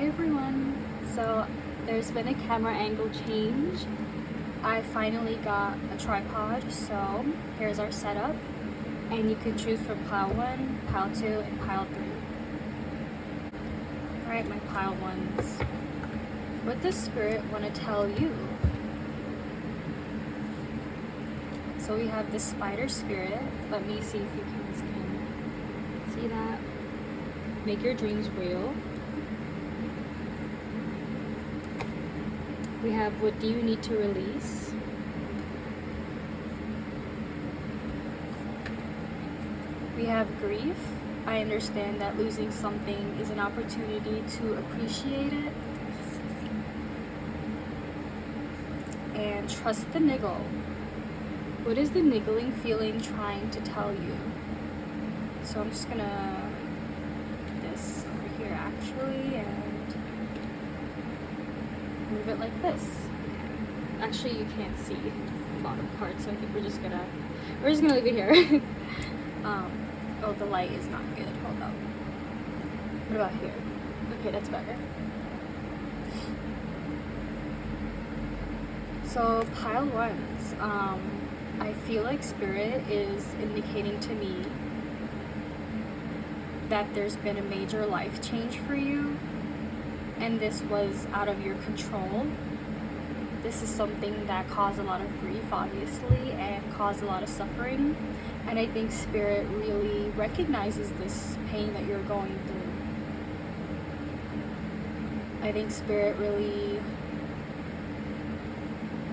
everyone. So there's been a camera angle change. I finally got a tripod, so here's our setup. And you can choose from pile 1, pile 2, and pile 3. Alright, my pile 1s. What does Spirit want to tell you? So we have the spider spirit. Let me see if you guys can see that. Make your dreams real. We have what do you need to release? We have grief. I understand that losing something is an opportunity to appreciate it. And trust the niggle. What is the niggling feeling trying to tell you? So I'm just gonna do this over here actually and move it like this. Actually, you can't see the bottom part, so I think we're just gonna leave it here. Oh, the light is not good. Hold up. What about here? Okay, that's better. So pile 1s. I feel like Spirit is indicating to me that there's been a major life change for you, and this was out of your control. This is something that caused a lot of grief, obviously, and caused a lot of suffering. And I think Spirit really recognizes this pain that you're going through. I think Spirit really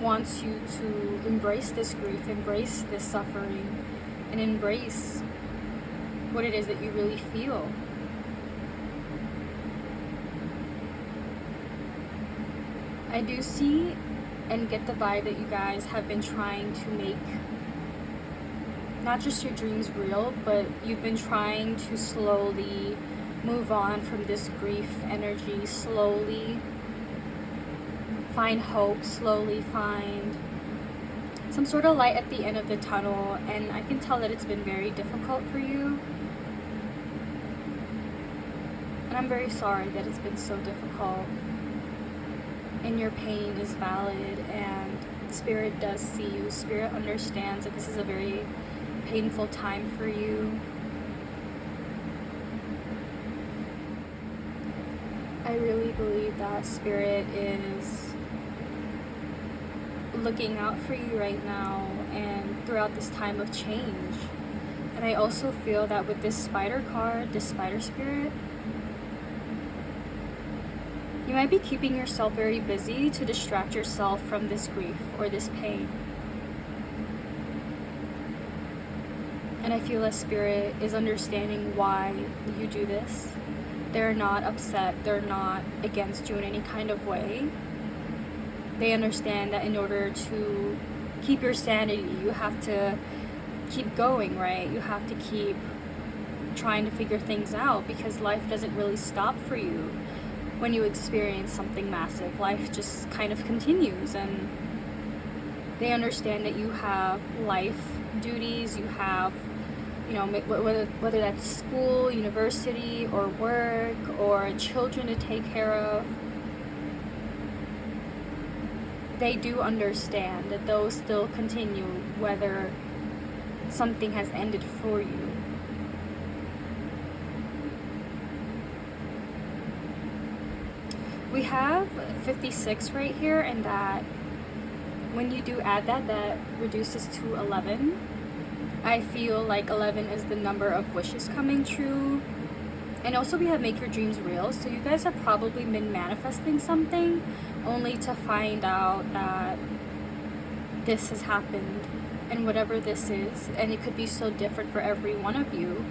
wants you to embrace this grief, embrace this suffering, and embrace what it is that you really feel. I do see and get the vibe that you guys have been trying to make not just your dreams real, but you've been trying to slowly move on from this grief energy, slowly find hope, slowly find some sort of light at the end of the tunnel. And I can tell that it's been very difficult for you, and I'm very sorry that it's been so difficult. And your pain is valid, and Spirit does see you. Spirit understands that this is a very painful time for you. I really believe that Spirit is looking out for you right now and throughout this time of change. And I also feel that with this spider card, this spider spirit, you might be keeping yourself very busy to distract yourself from this grief or this pain. And I feel that Spirit is understanding why you do this. They're not upset, they're not against you in any kind of way. They understand that in order to keep your sanity, you have to keep going, right? You have to keep trying to figure things out, because life doesn't really stop for you when you experience something massive. Life just kind of continues, and they understand that you have life duties, you have, you know, whether that's school, university, or work, or children to take care of. They do understand that those still continue whether something has ended for you. We have 56 right here, and that when you do add that, that reduces to 11. I feel like 11 is the number of wishes coming true. And also we have make your dreams real. So you guys have probably been manifesting something only to find out that this has happened, and whatever this is, and it could be so different for every one of you,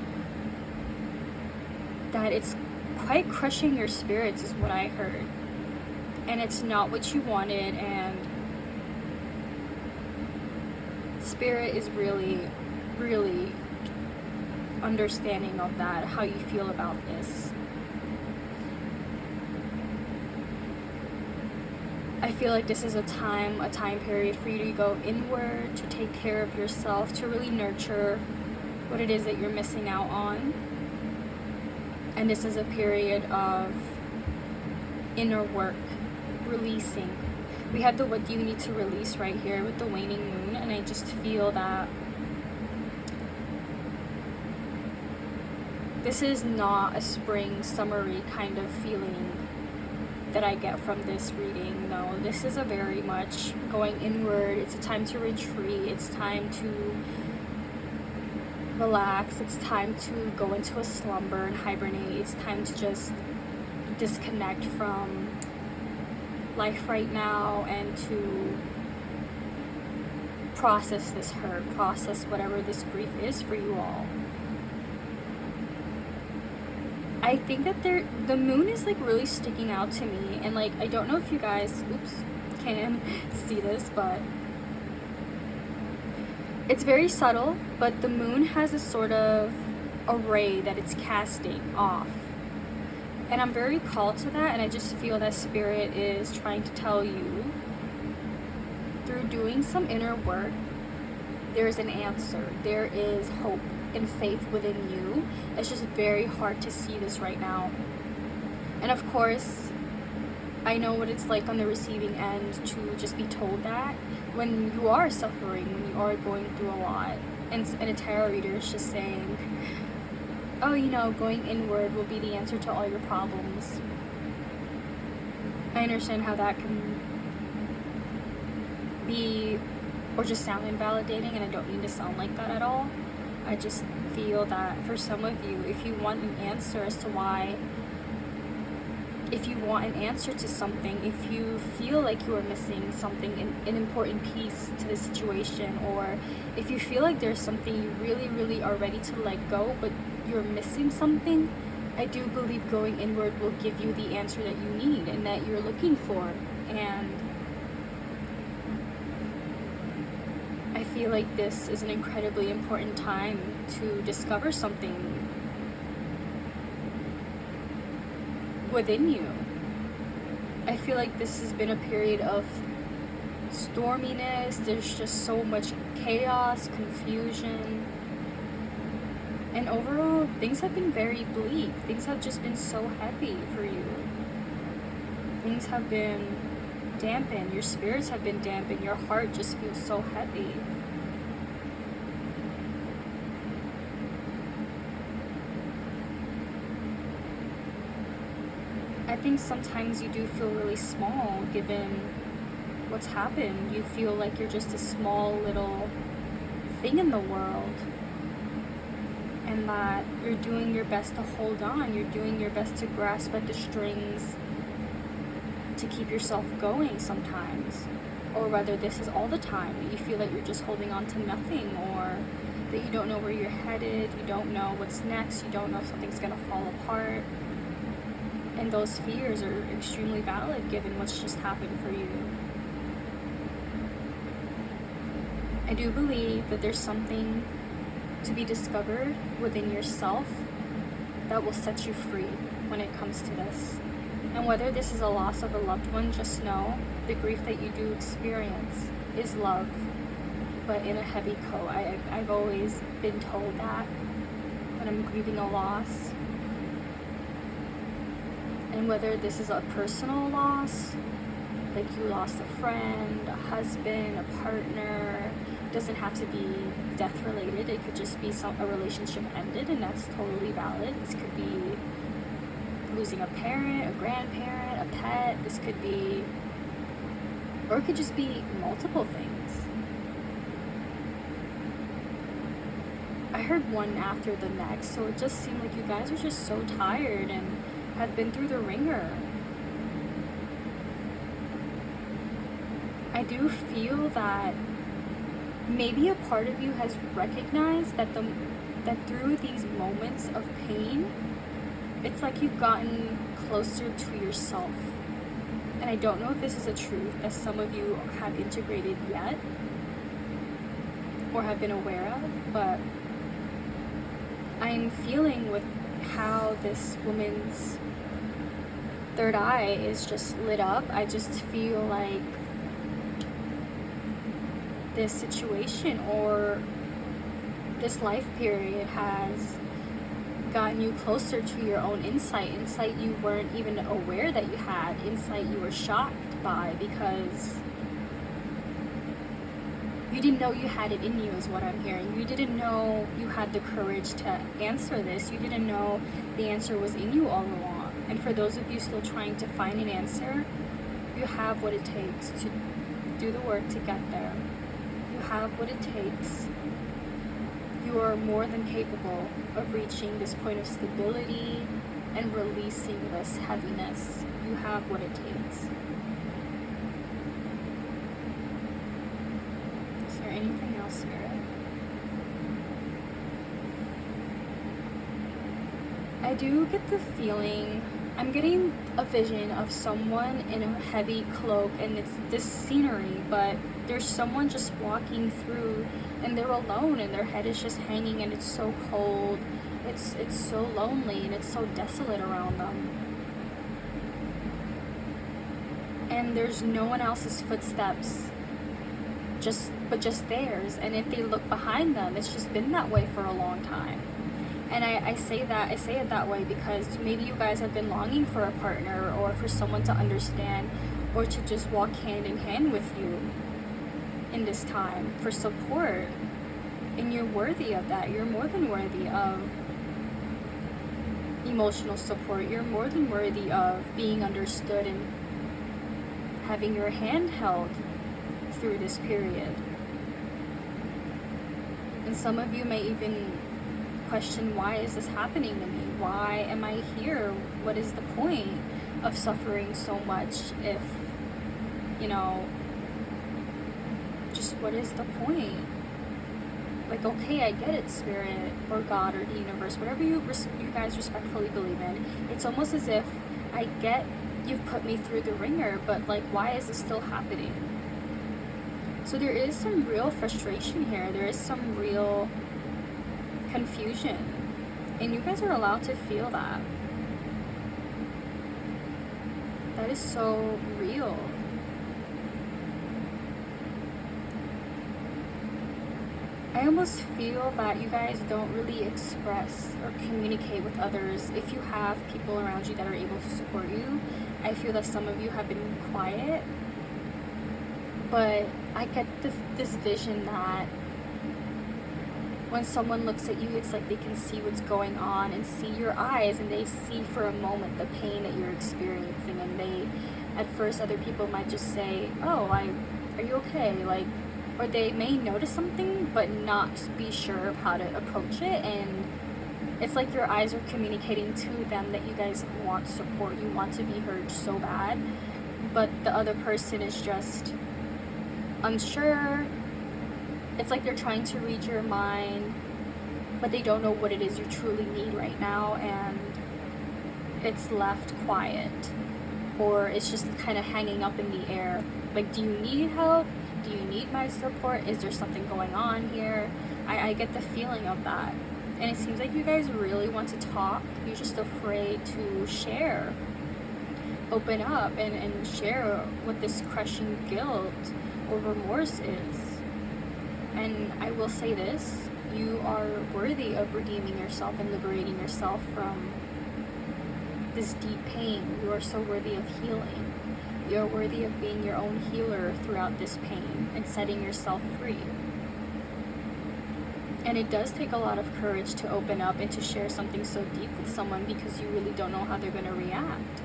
that it's quite crushing your spirits is what I heard. And it's not what you wanted, and Spirit is really, really understanding of that, how you feel about this. I feel like this is a time period for you to go inward, to take care of yourself, to really nurture what it is that you're missing out on. And this is a period of inner work, releasing. We have the what do you need to release right here with the waning moon, and I just feel that this is not a spring summery kind of feeling that I get from this reading. No, this is a very much going inward. It's a time to retreat. It's time to relax. It's time to go into a slumber and hibernate. It's time to just disconnect from life right now and to process this hurt, process whatever this grief is for you all. I think that the moon is like really sticking out to me, and like I don't know if you guys can see this, but it's very subtle, but the moon has a sort of a ray that it's casting off, and I'm very called to that, and I just feel that spirit is trying to tell you through doing some inner work, there's an answer, there is hope and faith within you. It's just very hard to see this right now. And of course, I know what it's like on the receiving end to just be told that when you are suffering, when you are going through a lot, and a tarot reader is just saying, oh, you know, going inward will be the answer to all your problems. I understand how that can be, or just sound invalidating, and I don't mean to sound like that at all. I just feel that for some of you, if you want an answer as to why, if you want an answer to something, if you feel like you are missing something, an important piece to the situation, or if you feel like there's something you really, really are ready to let go, but you're missing something, I do believe going inward will give you the answer that you need and that you're looking for. And I feel like this is an incredibly important time to discover something within you. I feel like this has been a period of storminess. There's just so much chaos, confusion, and overall things have been very bleak. Things have just been so heavy for you. Things have been dampened, your spirits have been dampened, your heart just feels so heavy. I think sometimes you do feel really small given what's happened. You feel like you're just a small little thing in the world, and that you're doing your best to hold on, you're doing your best to grasp at the strings to keep yourself going sometimes, or whether this is all the time that you feel like you're just holding on to nothing, or that you don't know where you're headed, you don't know what's next, you don't know if something's gonna fall apart. And those fears are extremely valid given what's just happened for you. I do believe that there's something to be discovered within yourself that will set you free when it comes to this. And whether this is a loss of a loved one, just know the grief that you do experience is love, but in a heavy coat. I've always been told that when I'm grieving a loss. And whether this is a personal loss, like you lost a friend, a husband, a partner, it doesn't have to be death related. It could just be a relationship ended, and that's totally valid. This could be losing a parent, a grandparent, a pet. This could be, or it could just be multiple things. I heard one after the next, so it just seemed like you guys are just so tired and have been through the ringer. I do feel that maybe a part of you has recognized that through these moments of pain, it's like you've gotten closer to yourself. And I don't know if this is a truth that some of you have integrated yet or have been aware of, but I'm feeling with how this woman's third eye is just lit up. I just feel like this situation or this life period has gotten you closer to your own insight you weren't even aware that you had, insight you were shocked by because you didn't know you had it in you, is what I'm hearing. You didn't know you had the courage to answer this. You didn't know the answer was in you all along. And for those of you still trying to find an answer, you have what it takes to do the work to get there. You have what it takes. You are more than capable of reaching this point of stability and releasing this heaviness. You have what it takes. Is there anything else, Spirit? I do get the feeling, I'm getting a vision of someone in a heavy cloak, and it's this scenery, but there's someone just walking through and they're alone and their head is just hanging and it's so cold, it's so lonely and it's so desolate around them. And there's no one else's footsteps, but just theirs. And if they look behind them, it's just been that way for a long time. And I say it that way because maybe you guys have been longing for a partner or for someone to understand or to just walk hand in hand with you in this time for support. And you're worthy of that. You're more than worthy of emotional support. You're more than worthy of being understood and having your hand held through this period. And some of you may even question, why is this happening to me? Why am I here? What is the point of suffering so much if, just what is the point? Like, okay, I get it, Spirit or God or the universe, whatever you guys respectfully believe in. It's almost as if I get you've put me through the ringer, but like, why is this still happening? So there is some real frustration here. There is some real confusion, and you guys are allowed to feel that. That is so real. I almost feel that you guys don't really express or communicate with others. If you have people around you that are able to support you, I feel that some of you have been quiet, but I get this vision that when someone looks at you, it's like they can see what's going on and see your eyes, and they see for a moment the pain that you're experiencing, and they, at first, other people might just say, oh, are you okay? Like, or they may notice something but not be sure of how to approach it, and it's like your eyes are communicating to them that you guys want support, you want to be heard so bad, but the other person is just unsure. It's like they're trying to read your mind, but they don't know what it is you truly need right now, and it's left quiet, or it's just kind of hanging up in the air. Like, do you need help? Do you need my support? Is there something going on here? I get the feeling of that. And it seems like you guys really want to talk. You're just afraid to share. Open up and share what this crushing guilt or remorse is. And I will say this, you are worthy of redeeming yourself and liberating yourself from this deep pain. You are so worthy of healing. You are worthy of being your own healer throughout this pain and setting yourself free. And it does take a lot of courage to open up and to share something so deep with someone, because you really don't know how they're going to react.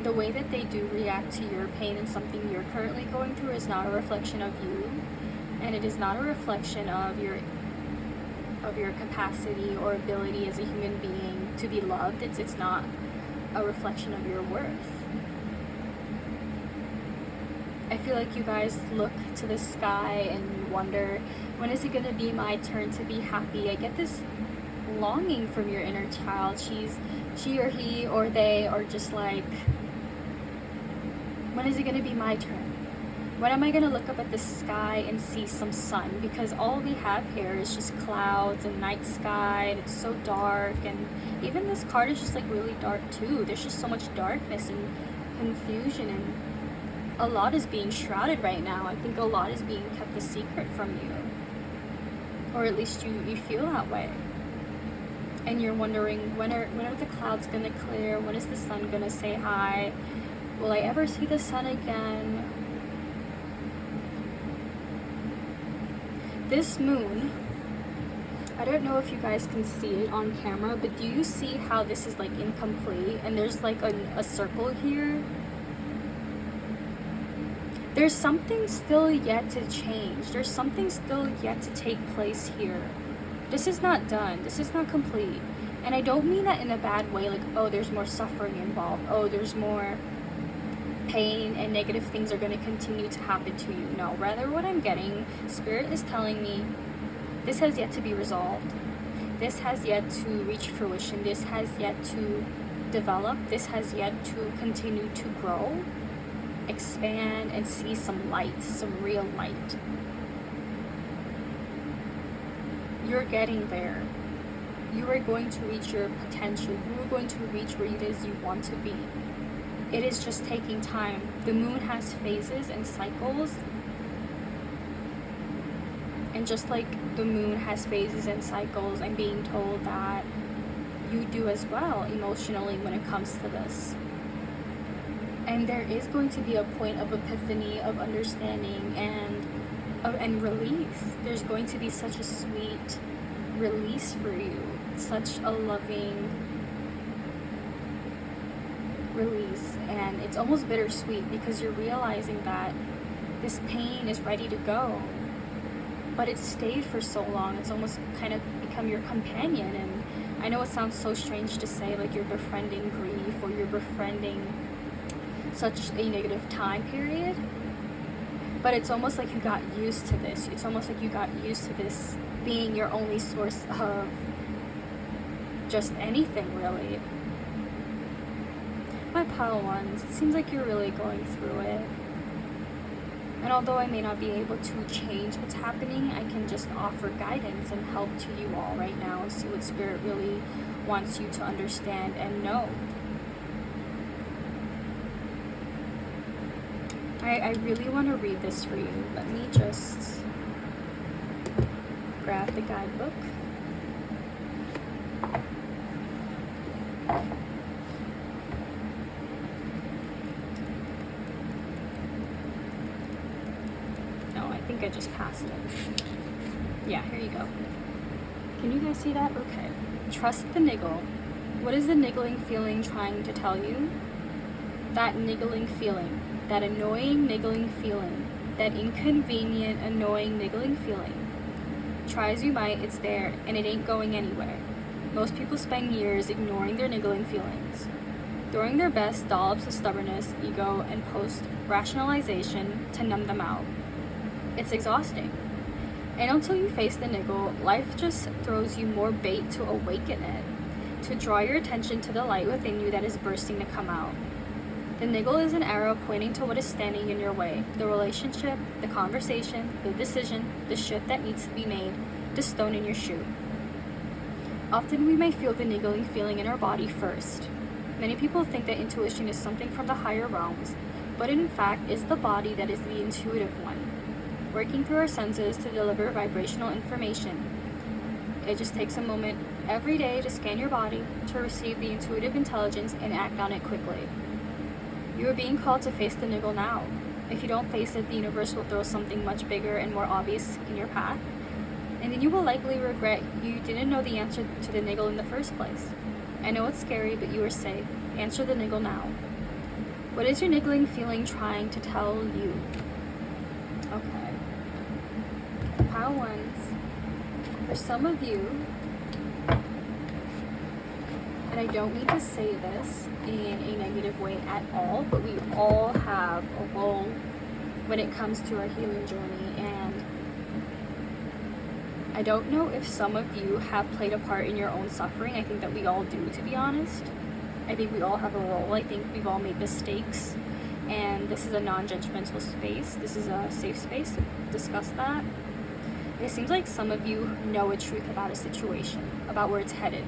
The way that they do react to your pain and something you're currently going through is not a reflection of you, and it is not a reflection of your capacity or ability as a human being to be loved. It's not a reflection of your worth. I feel like you guys look to the sky and wonder, when is it going to be my turn to be happy? I get this longing from your inner child. She or he or they are just like, when is it going to be my turn? When am I going to look up at the sky and see some sun? Because all we have here is just clouds and night sky, and it's so dark, and even this card is just like really dark too. There's just so much darkness and confusion, and a lot is being shrouded right now. I think a lot is being kept a secret from you. or at least you feel that way. And you're wondering, when are the clouds gonna clear? When is the sun gonna say hi? Will I ever see the sun again? This moon, I don't know if you guys can see it on camera, but do you see how this is like incomplete and there's like a circle here? There's something still yet to change. There's something still yet to take place here. This is not done. This is not complete. And I don't mean that in a bad way, like, oh, there's more suffering involved. Oh, there's more pain and negative things are going to continue to happen to you. No, rather what I'm getting, Spirit is telling me this has yet to be resolved. This has yet to reach fruition. This has yet to develop. This has yet to continue to grow, expand, and see some light, some real light. You're getting there. You are going to reach your potential. You are going to reach where it is you want to be. It is just taking time. The moon has phases and cycles. And just like the moon has phases and cycles, I'm being told that you do as well emotionally when it comes to this. And there is going to be a point of epiphany, of understanding, and release. There's going to be such a sweet release for you, such a loving release, and it's almost bittersweet because you're realizing that this pain is ready to go, but it's stayed for so long. It's almost kind of become your companion. And I know it sounds so strange to say, like, you're befriending grief or you're befriending such a negative time period, but it's almost like you got used to this. It's almost like you got used to this being your only source of just anything, really. My pile ones, it seems like you're really going through it. And although I may not be able to change what's happening, I can just offer guidance and help to you all right now and see what Spirit really wants you to understand and know. I really want to read this for you. Let me just grab the guidebook. No, I think I just passed it. Yeah, here you go. Can you guys see that? Okay. Trust the niggle. What is the niggling feeling trying to tell you? That niggling feeling. That annoying, niggling feeling. That inconvenient, annoying, niggling feeling. Try as you might, it's there, and it ain't going anywhere. Most people spend years ignoring their niggling feelings, throwing their best dollops of stubbornness, ego, and post-rationalization to numb them out. It's exhausting. And until you face the niggle, life just throws you more bait to awaken it, to draw your attention to the light within you that is bursting to come out. The niggle is an arrow pointing to what is standing in your way. The relationship, the conversation, the decision, the shift that needs to be made, the stone in your shoe. Often we may feel the niggling feeling in our body first. Many people think that intuition is something from the higher realms, but in fact is the body that is the intuitive one, working through our senses to deliver vibrational information. It just takes a moment every day to scan your body, to receive the intuitive intelligence and act on it quickly. You are being called to face the niggle now. If you don't face it, the universe will throw something much bigger and more obvious in your path, and then you will likely regret you didn't know the answer to the niggle in the first place. I know it's scary, but you are safe. Answer the niggle now. What is your niggling feeling trying to tell you? Okay. Pile ones. For some of you, and I don't mean to say this in a negative way at all, but we all have a role when it comes to our healing journey, and I don't know if some of you have played a part in your own suffering. I think that we all do, to be honest. I think we all have a role. I think we've all made mistakes, and this is a non-judgmental space. This is a safe space to discuss that. And it seems like some of you know a truth about a situation, about where it's headed,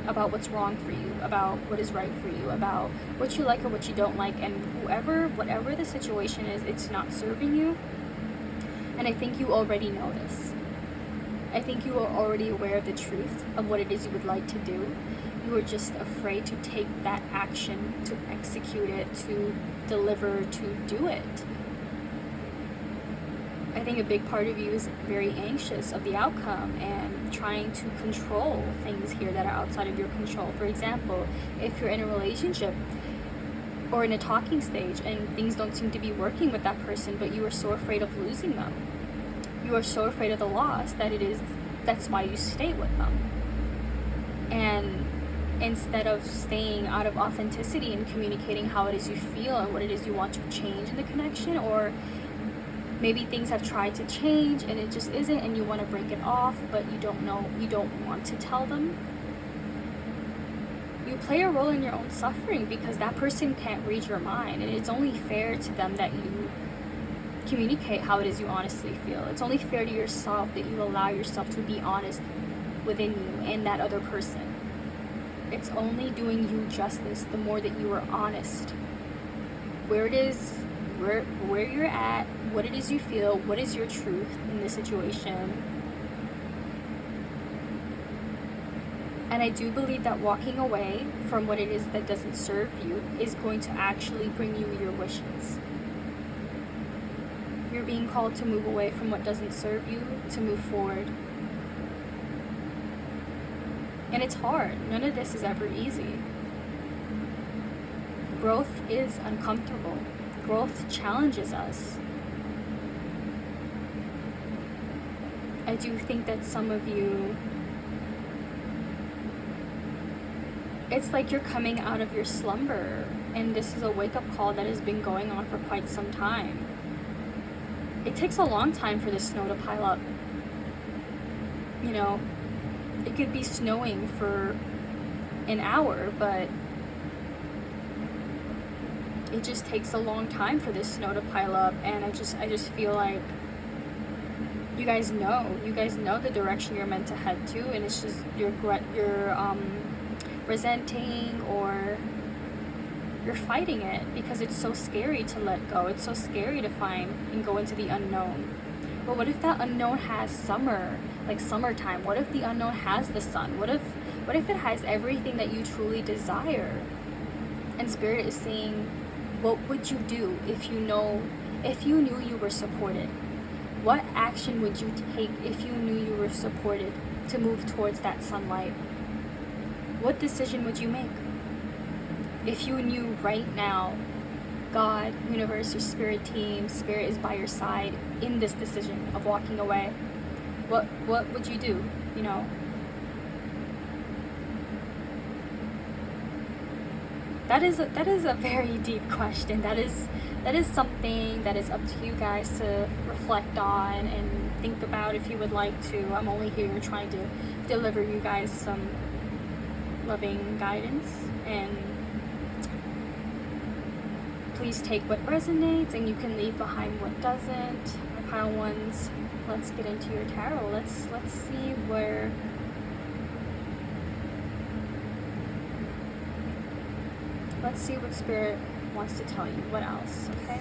about what's wrong for you, about what is right for you, about what you like or what you don't like, and whatever the situation is, it's not serving you. And I think you already know this. I think you are already aware of the truth of what it is you would like to do. You are just afraid to take that action, to execute it, to deliver, to do it. I think a big part of you is very anxious of the outcome and trying to control things here that are outside of your control. For example, if you're in a relationship or in a talking stage and things don't seem to be working with that person, but you are so afraid of losing them, you are so afraid of the loss that's why you stay with them. And instead of staying out of authenticity and communicating how it is you feel and what it is you want to change in the connection, or maybe things have tried to change and it just isn't, and you want to break it off, but you don't want to tell them. You play a role in your own suffering because that person can't read your mind, and it's only fair to them that you communicate how it is you honestly feel. It's only fair to yourself that you allow yourself to be honest within you and that other person. It's only doing you justice the more that you are honest. Where it is, where you're at, what it is you feel, what is your truth in this situation. And I do believe that walking away from what it is that doesn't serve you is going to actually bring you your wishes. You're being called to move away from what doesn't serve you, to move forward. And it's hard. None of this is ever easy. Growth is uncomfortable. Growth challenges us. I do think that some of you, it's like you're coming out of your slumber, and this is a wake-up call that has been going on for quite some time. It takes a long time for the snow to pile up. You know, it could be snowing for an hour, but it just takes a long time for this snow to pile up. And I just feel like you guys know the direction you're meant to head to, and it's just you're resenting, or you're fighting it because it's so scary to let go. It's so scary to find and go into the unknown. But what if that unknown has summer, like summertime? What if the unknown has the sun? What if it has everything that you truly desire? And Spirit is saying, what would you do if you knew you were supported? What action would you take if you knew you were supported to move towards that sunlight? What decision would you make? If you knew right now, God, universe, your spirit team, Spirit is by your side in this decision of walking away, what would you do? You know? That is a very deep question. That is something that is up to you guys to reflect on and think about if you would like to. I'm only here trying to deliver you guys some loving guidance, and please take what resonates and you can leave behind what doesn't. My pile ones, let's get into your tarot. Let's see where let's see what Spirit wants to tell you. What else? Okay.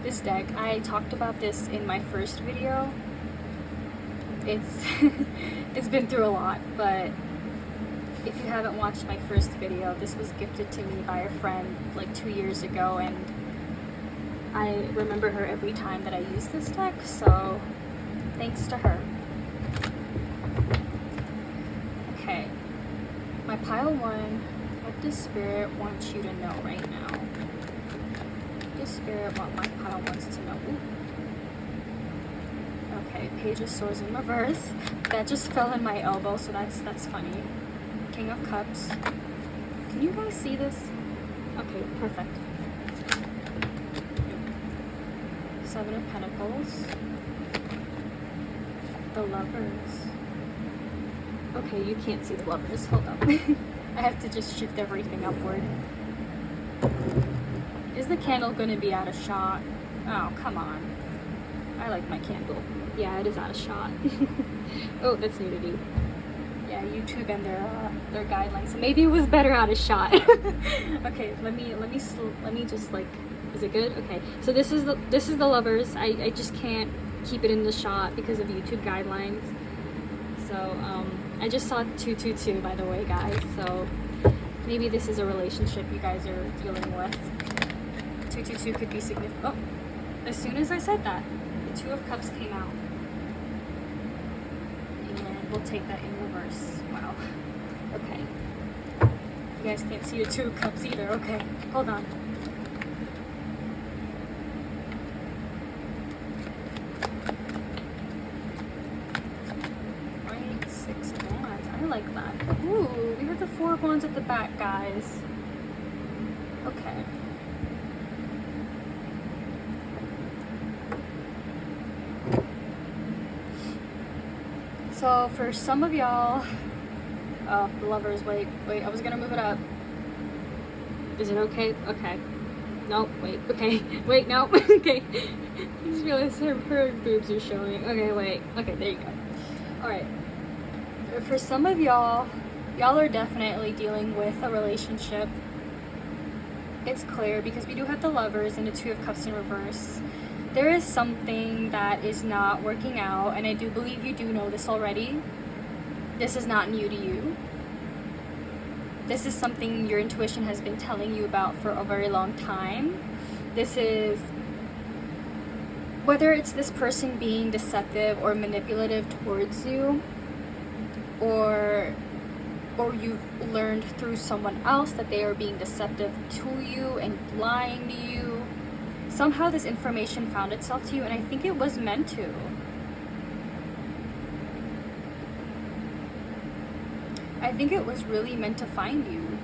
This deck, I talked about this in my first video. It's it's been through a lot, but if you haven't watched my first video, this was gifted to me by a friend like 2 years ago, and I remember her every time that I use this deck, so thanks to her. Okay, my pile one, what does Spirit want you to know right now? What does Spirit want my pile ones to know? Ooh. Okay, Page of Swords in reverse. That just fell in my elbow, so that's funny. King of Cups. Can you guys see this? Okay, perfect. Seven of Pentacles. The Lovers. Okay, you can't see the Lovers. Hold up. I have to just shift everything upward. Is the candle gonna be out of shot? Oh, come on. I like my candle. Yeah, it is out of shot. Oh, that's nudity. Yeah, YouTube and their guidelines. So maybe it was better out of shot. Okay, let me just like, is it good? Okay, so this is the lovers. I just can't keep it in the shot because of YouTube guidelines. So I just saw 222, by the way, guys. So maybe this is a relationship you guys are dealing with. 222 could be significant. Oh, as soon as I said that, the Two of Cups came out. And we'll take that in reverse. Wow. Okay. You guys can't see the Two of Cups either. Okay, hold on. Right, 6 of Wands. I like that. Ooh, we have the 4 of Wands at the back, guys. Okay. So for some of y'all, oh, the lovers, wait, I was gonna move it up. Is it okay? Okay. No, wait, okay. Wait, no, okay. I just realized her boobs are showing. Okay, wait. Okay, there you go. Alright. For some of y'all are definitely dealing with a relationship. It's clear because we do have the lovers and the Two of Cups in reverse. There is something that is not working out, and I do believe you do know this already. This is not new to you. This is something your intuition has been telling you about for a very long time. This is, whether it's this person being deceptive or manipulative towards you, or you've learned through someone else that they are being deceptive to you and lying to you. Somehow this information found itself to you, and I think it was meant to. I think it was really meant to find you,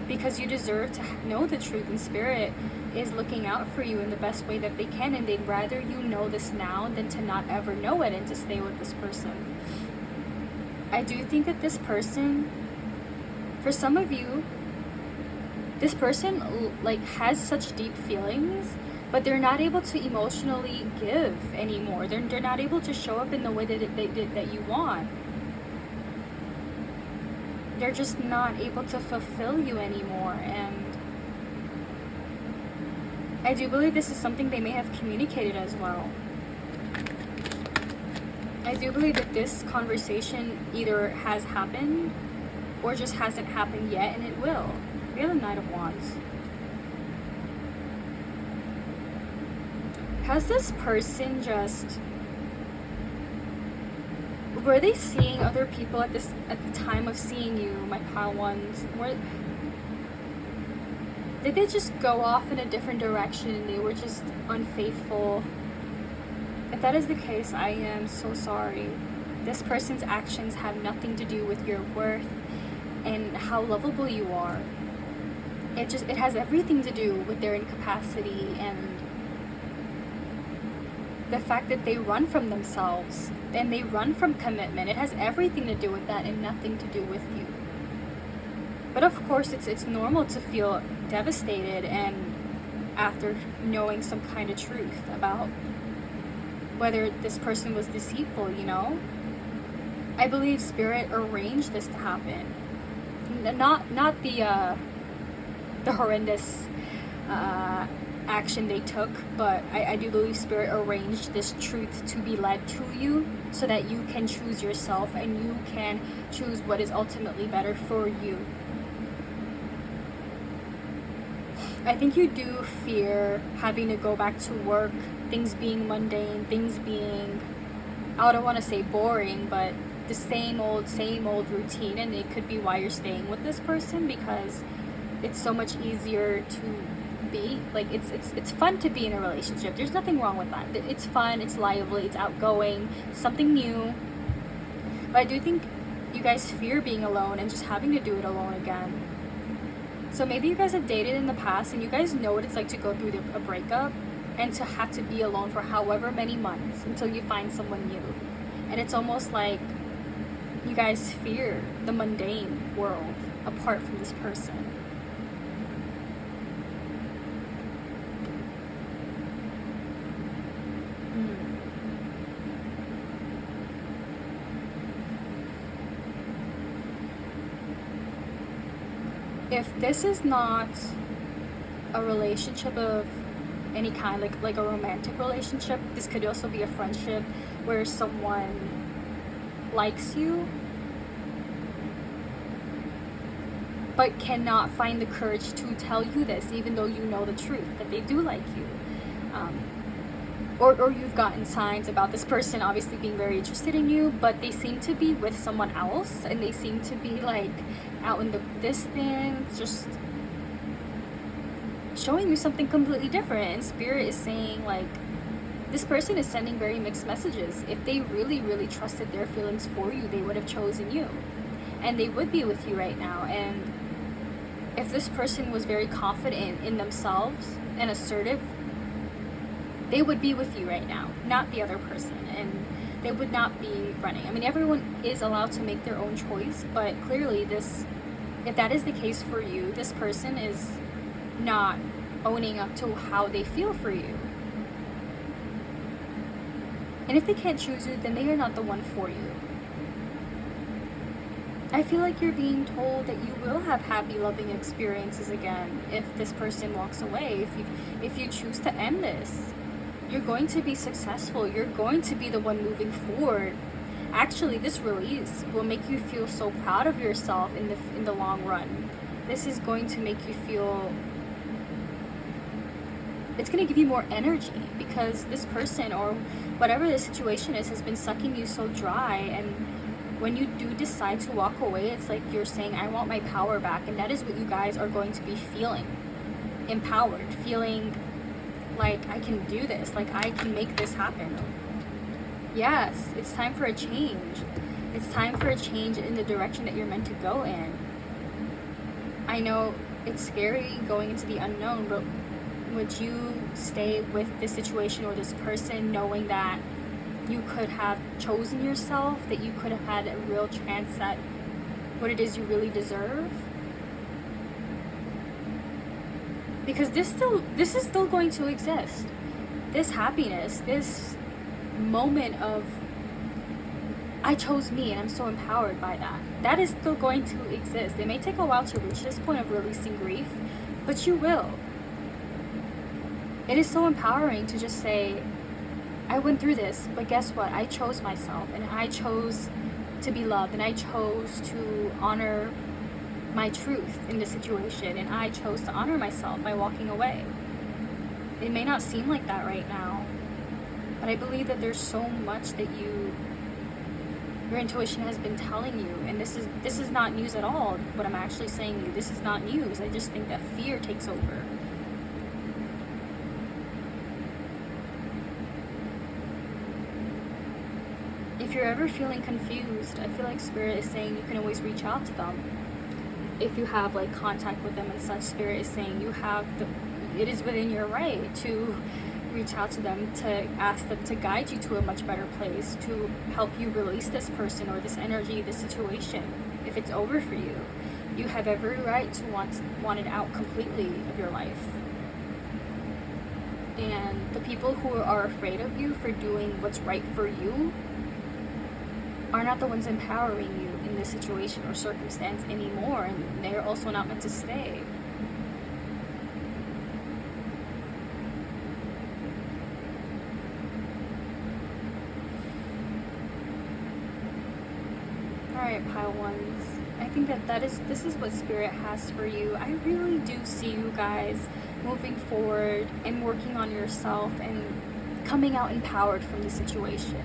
because you deserve to know the truth, and Spirit is looking out for you in the best way that they can, and they'd rather you know this now than to not ever know it and to stay with this person. I do think that this person, for some of you, this person like has such deep feelings, but they're not able to emotionally give anymore. They're not able to show up in the way that you want. They're just not able to fulfill you anymore. And I do believe this is something they may have communicated as well. I do believe that this conversation either has happened or just hasn't happened yet, and it will. We have the Knight of Wands. Has this person just, were they seeing other people at the time of seeing you, my pile ones? Did they just go off in a different direction and they were just unfaithful? If that is the case, I am so sorry. This person's actions have nothing to do with your worth and how lovable you are. It has everything to do with their incapacity and the fact that they run from themselves and they run from commitment. It has everything to do with that and nothing to do with you. But of course, it's normal to feel devastated and after knowing some kind of truth about whether this person was deceitful, you know? I believe Spirit arranged this to happen. Not the horrendous action they took, but I do believe Spirit arranged this truth to be led to you so that you can choose yourself and you can choose what is ultimately better for you. I think you do fear having to go back to work, things being mundane, things being, I don't want to say boring, but the same old routine, and it could be why you're staying with this person, because it's so much easier to be, like, it's fun to be in a relationship. There's nothing wrong with that. It's fun, it's lively, it's outgoing, something new. But I do think you guys fear being alone and just having to do it alone again. So maybe you guys have dated in the past and you guys know what it's like to go through a breakup and to have to be alone for however many months until you find someone new. And it's almost like you guys fear the mundane world apart from this person. if this is not a relationship of any kind, like a romantic relationship, this could also be a friendship where someone likes you but cannot find the courage to tell you this, even though you know the truth that they do like you. Or you've gotten signs about this person obviously being very interested in you, but they seem to be with someone else, and they seem to be like out in the distance, just showing you something completely different. And Spirit is saying, like, this person is sending very mixed messages. If they really, really trusted their feelings for you, they would have chosen you, and they would be with you right now. And if this person was very confident in themselves and assertive, they would be with you right now, not the other person, and they would not be running. I mean, everyone is allowed to make their own choice, but clearly if that is the case for you, this person is not owning up to how they feel for you. And if they can't choose you, then they are not the one for you. I feel like you're being told that you will have happy, loving experiences again if this person walks away, if you choose to end this. You're going to be successful. You're going to be the one moving forward. Actually, this release will make you feel so proud of yourself in the long run. This is going to make you feel, it's going to give you more energy, because this person or whatever the situation is has been sucking you so dry. And when you do decide to walk away, it's like you're saying, I want my power back. And that is what you guys are going to be feeling. Empowered, feeling like, I can do this, like I can make this happen. Yes, it's time for a change. It's time for a change in the direction that you're meant to go in. I know it's scary going into the unknown, but would you stay with this situation or this person knowing that you could have chosen yourself, that you could have had a real chance at what it is you really deserve? Because this is still going to exist. This happiness, this moment of, I chose me and I'm so empowered by that, that is still going to exist. It may take a while to reach this point of releasing grief, but you will. It is so empowering to just say, I went through this, but guess what? I chose myself, and I chose to be loved, and I chose to honor my truth in the situation, and I chose to honor myself by walking away. It may not seem like that right now, but I believe that there's so much that your intuition has been telling you, and this is not news at all. What I'm actually saying to you, this is not news. I just think that fear takes over. If you're ever feeling confused, I feel like Spirit is saying you can always reach out to them. If you have like contact with them and such, Spirit is saying it is within your right to reach out to them, to ask them to guide you to a much better place, to help you release this person or this energy, this situation. If it's over for you, you have every right to want it out completely of your life. And the people who are afraid of you for doing what's right for you are not the ones empowering you in this situation or circumstance anymore, and they're also not meant to stay. Alright, pile ones. I think this is what Spirit has for you. I really do see you guys moving forward and working on yourself and coming out empowered from the situation.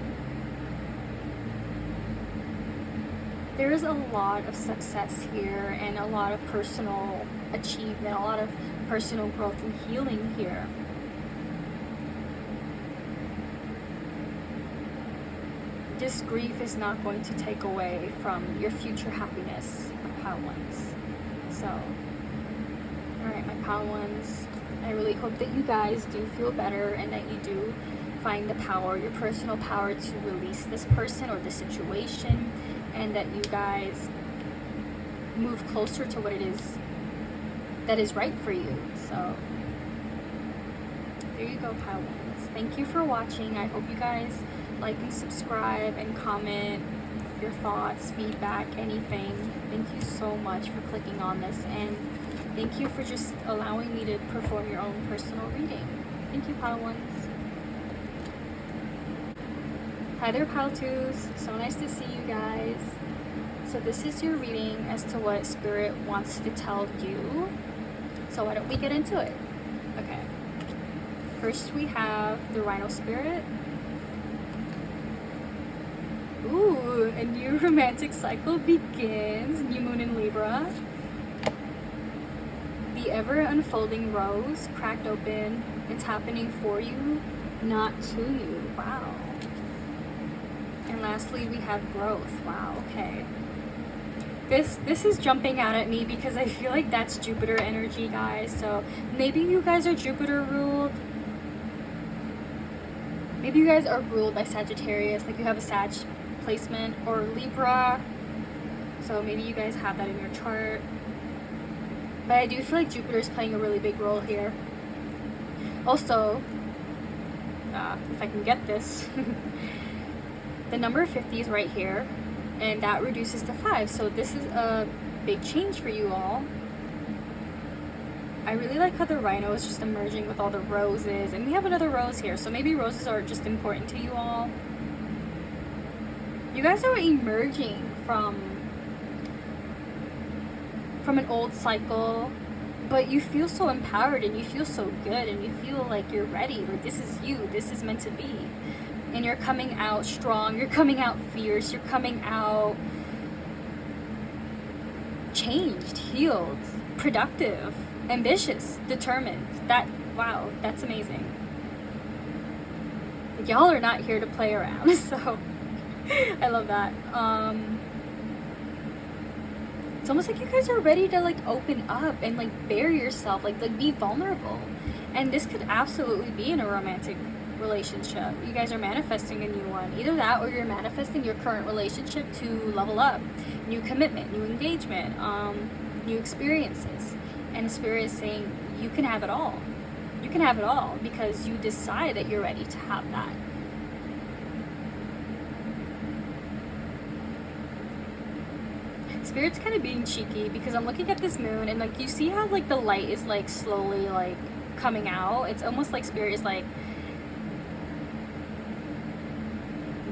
There is a lot of success here and a lot of personal achievement, a lot of personal growth and healing here. This grief is not going to take away from your future happiness, my pile ones. So, alright, my pile ones, I really hope that you guys do feel better and that you do find the power, your personal power, to release this person or this situation, and that you guys move closer to what it is that is right for you. So there you go, pile ones. Thank you for watching. I hope you guys like and subscribe and comment your thoughts, feedback, anything. Thank you so much for clicking on this, and thank you for just allowing me to perform your own personal reading. Thank you, Pile Ones. Hi there, Pile Twos. So nice to see you guys. So this is your reading as to what Spirit wants to tell you. So why don't we get into it? Okay. First we have the Rhino Spirit. Ooh, a new romantic cycle begins. New moon in Libra. The ever unfolding rose cracked open. It's happening for you, not to you. Wow. And lastly, we have growth. Wow, okay. This is jumping out at me because I feel like that's Jupiter energy, guys. So maybe you guys are Jupiter ruled. Maybe you guys are ruled by Sagittarius, like you have a Sag placement, or Libra. So maybe you guys have that in your chart. But I do feel like Jupiter is playing a really big role here. Also, if I can get this, the number 50 is right here, and that reduces to 5. So this is a big change for you all. I really like how the Rhino is just emerging with all the roses, and we have another rose here, so maybe roses are just important to you all. You guys are emerging from an old cycle, but you feel so empowered and you feel so good and you feel like you're ready, or this is you, this is meant to be. And you're coming out strong, you're coming out fierce, you're coming out changed, healed, productive, ambitious, determined. Wow, that's amazing. Y'all are not here to play around, so I love that. It's almost like you guys are ready to like open up and like bare yourself, like be vulnerable. And this could absolutely be in a romantic relationship. You guys are manifesting a new one. Either that, or you're manifesting your current relationship to level up. New commitment, new engagement, new experiences. And the Spirit is saying you can have it all. You can have it all because you decide that you're ready to have that. Spirit's kind of being cheeky because I'm looking at this moon and like you see how like the light is like slowly like coming out. It's almost like Spirit is like,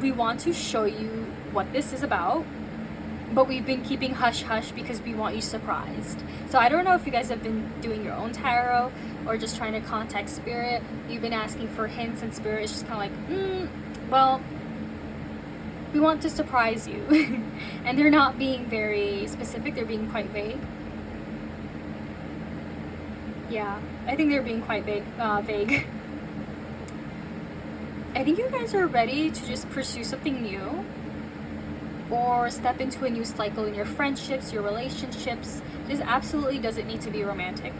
we want to show you what this is about, but we've been keeping hush hush because we want you surprised. So I don't know if you guys have been doing your own tarot or just trying to contact Spirit. You've been asking for hints and Spirit is just kind of like, well, we want to surprise you. And they're not being very specific, they're being quite vague. Yeah, I think they're being quite vague. I think you guys are ready to just pursue something new or step into a new cycle in your friendships, your relationships. This absolutely doesn't need to be romantic.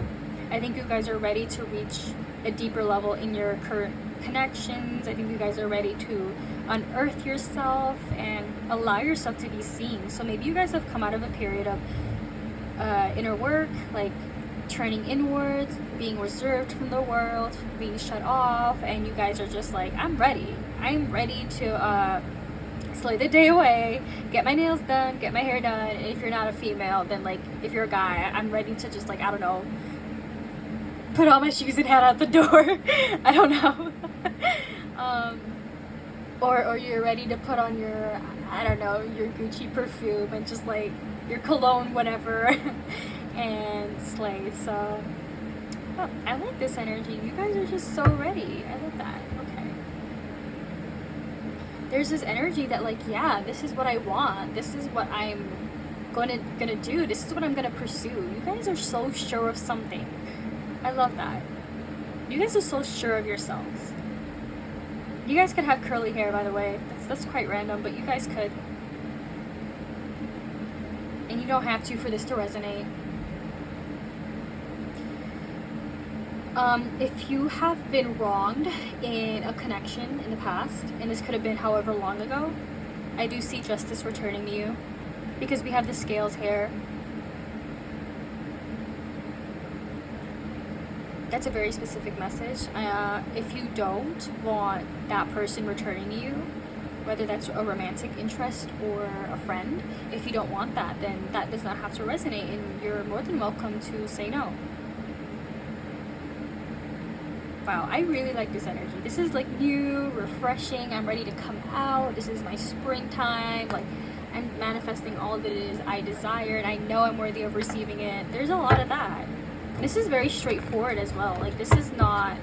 I think you guys are ready to reach a deeper level in your current connections. I think you guys are ready to unearth yourself and allow yourself to be seen. So maybe you guys have come out of a period of inner work, like turning inwards, being reserved from the world, being shut off, and you guys are just like, I'm ready to slay the day away, get my nails done, get my hair done. And if you're not a female, then like if you're a guy, I'm ready to just like, I don't know, put all my shoes and head out the door. I don't know. Or you're ready to put on your, I don't know, your Gucci perfume and just like your cologne, whatever, and slay. So oh, I like this energy. You guys are just so ready. I love that. Okay. There's this energy that like, yeah, this is what I want. This is what I'm gonna do. This is what I'm gonna pursue. You guys are so sure of something. I love that. You guys are so sure of yourselves. You guys could have curly hair, by the way. That's quite random, but you guys could. And you don't have to for this to resonate. If you have been wronged in a connection in the past, and this could have been however long ago, I do see justice returning to you. Because we have the scales here. That's a very specific message. If you don't want that person returning to you, whether that's a romantic interest or a friend. If you don't want that, then that does not have to resonate, and you're more than welcome to say no. Wow, I really like this energy. This is like new, refreshing. I'm ready to come out. This is my springtime. Like, I'm manifesting all that it is I desire, and I know I'm worthy of receiving it. There's a lot of that. This is very straightforward as well. Like, this is not,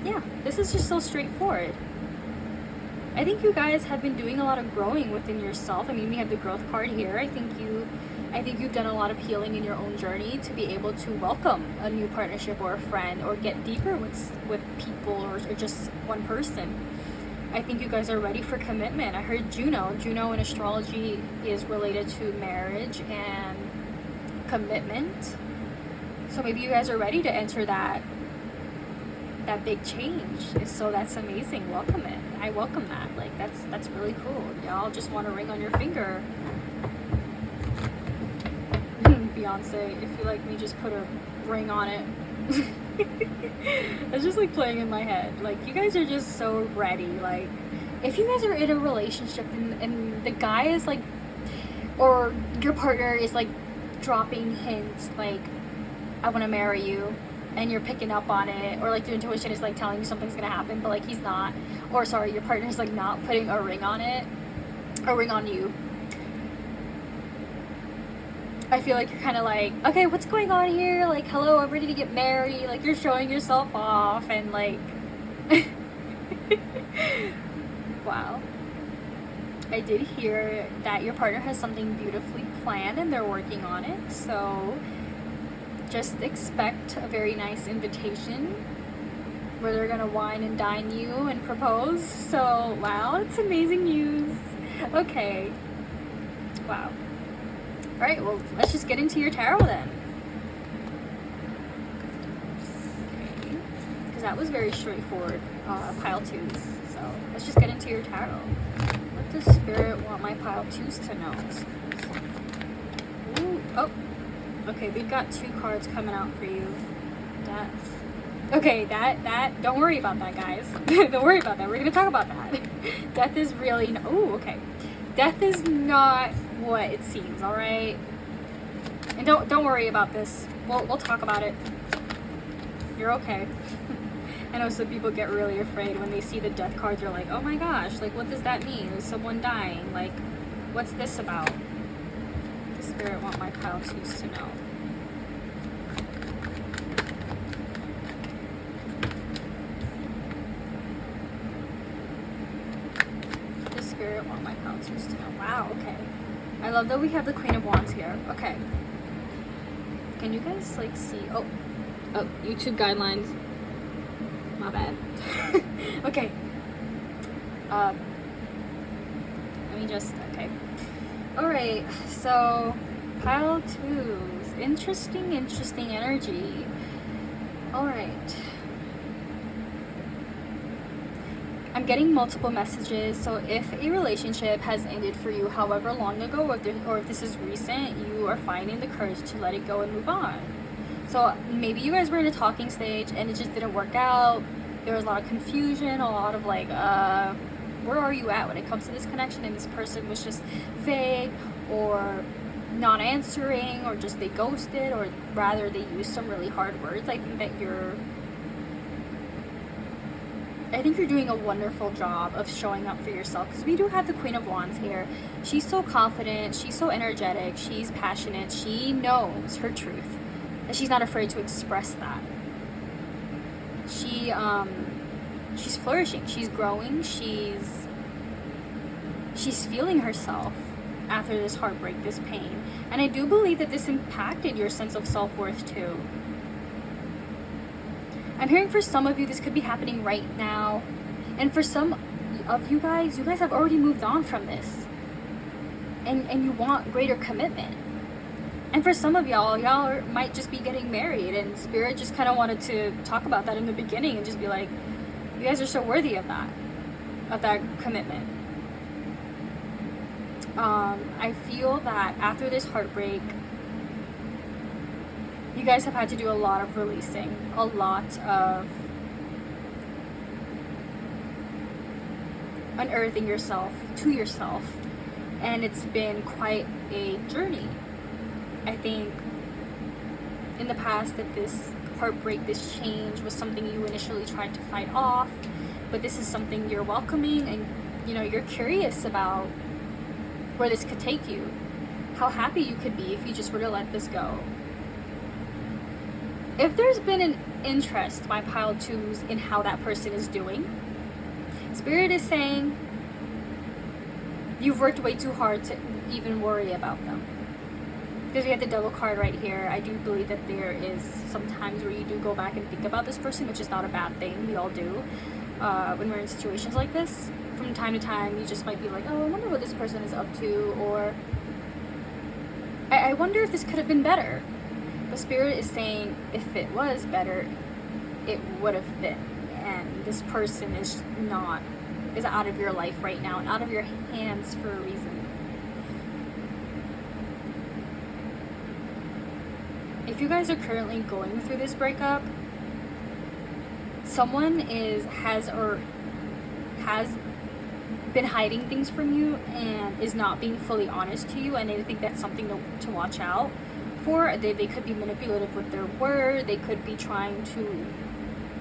yeah, this is just so straightforward. I think you guys have been doing a lot of growing within yourself. I mean, we have the growth card here. I think you've done a lot of healing in your own journey to be able to welcome a new partnership or a friend, or get deeper with people, or just one person. I think you guys are ready for commitment. I heard Juno. Juno in astrology is related to marriage and commitment. So maybe you guys are ready to enter that big change. So that's amazing. Welcome it. I welcome that. Like, that's really cool. Y'all just want a ring on your finger. Beyonce, if you like me, just put a ring on it. It's just like playing in my head. Like, you guys are just so ready. Like, if you guys are in a relationship and the guy is like, or your partner is like dropping hints like, I want to marry you, and you're picking up on it, or like your intuition is like telling you something's gonna happen, but like he's not, or sorry, your partner's like not putting a ring on it, a ring on you, I feel like you're kind of like, okay, what's going on here? Like, hello, I'm ready to get married. Like, you're showing yourself off, and like, wow. I did hear that your partner has something beautifully planned and they're working on it. So just expect a very nice invitation where they're gonna wine and dine you and propose. So wow, it's amazing news. Okay, wow. All right, well, let's just get into your tarot then. Okay, because that was very straightforward, pile twos. So let's just get into your tarot. What does Spirit want my pile twos to know? Ooh, oh, okay, we've got 2 cards coming out for you. Death. Okay, that, don't worry about that, guys. Don't worry about that. We're going to talk about that. Death is really, oh, okay. Death is not what it seems, all right? And don't worry about this. We'll talk about it. You're okay. I know some people get really afraid when they see the death cards. They're like, oh my gosh, like, what does that mean? Is someone dying? Like, what's this about? The Spirit want my pile twos to know. The Spirit want my pile twos to know. Wow, okay. I love that we have the Queen of Wands here. Okay. Can you guys, like, see? Oh, YouTube guidelines. My bad. Okay. Let me just, okay. Alright, so, pile twos. Interesting energy. Alright. I'm getting multiple messages, so if a relationship has ended for you however long ago, or if this is recent, you are finding the courage to let it go and move on. So maybe you guys were in a talking stage and it just didn't work out. There was a lot of confusion, a lot of like, where are you at when it comes to this connection? And this person was just vague, or not answering, or just they ghosted, or rather they used some really hard words. I think you're doing a wonderful job of showing up for yourself, because we do have the Queen of Wands here. She's so confident, she's so energetic, she's passionate, she knows her truth, and she's not afraid to express that. She's flourishing, she's growing, she's feeling herself after this heartbreak, this pain. And I do believe that this impacted your sense of self-worth too. I'm hearing for some of you this could be happening right now, and for some of you guys have already moved on from this, and you want greater commitment. And for some of y'all might just be getting married, and Spirit just kind of wanted to talk about that in the beginning and just be like, you guys are so worthy of that commitment. I feel that after this heartbreak, you guys have had to do a lot of releasing, a lot of unearthing yourself to yourself, and it's been quite a journey. I think in the past that this heartbreak, this change was something you initially tried to fight off, but this is something you're welcoming, and you're curious about where this could take you, how happy you could be if you just were to let this go. If there's been an interest by pile 2s in how that person is doing, Spirit is saying you've worked way too hard to even worry about them. Because we have the Devil card right here. I do believe that there is some times where you do go back and think about this person, which is not a bad thing. We all do. When we're in situations like this, from time to time, you just might be like, oh, I wonder what this person is up to, or I wonder if this could have been better. But Spirit is saying if it was better, it would have been. And this person is out of your life right now and out of your hands for a reason. If you guys are currently going through this breakup, someone has been hiding things from you and is not being fully honest to you, and I think that's something to watch out for. They could be manipulative with their word. They could be trying to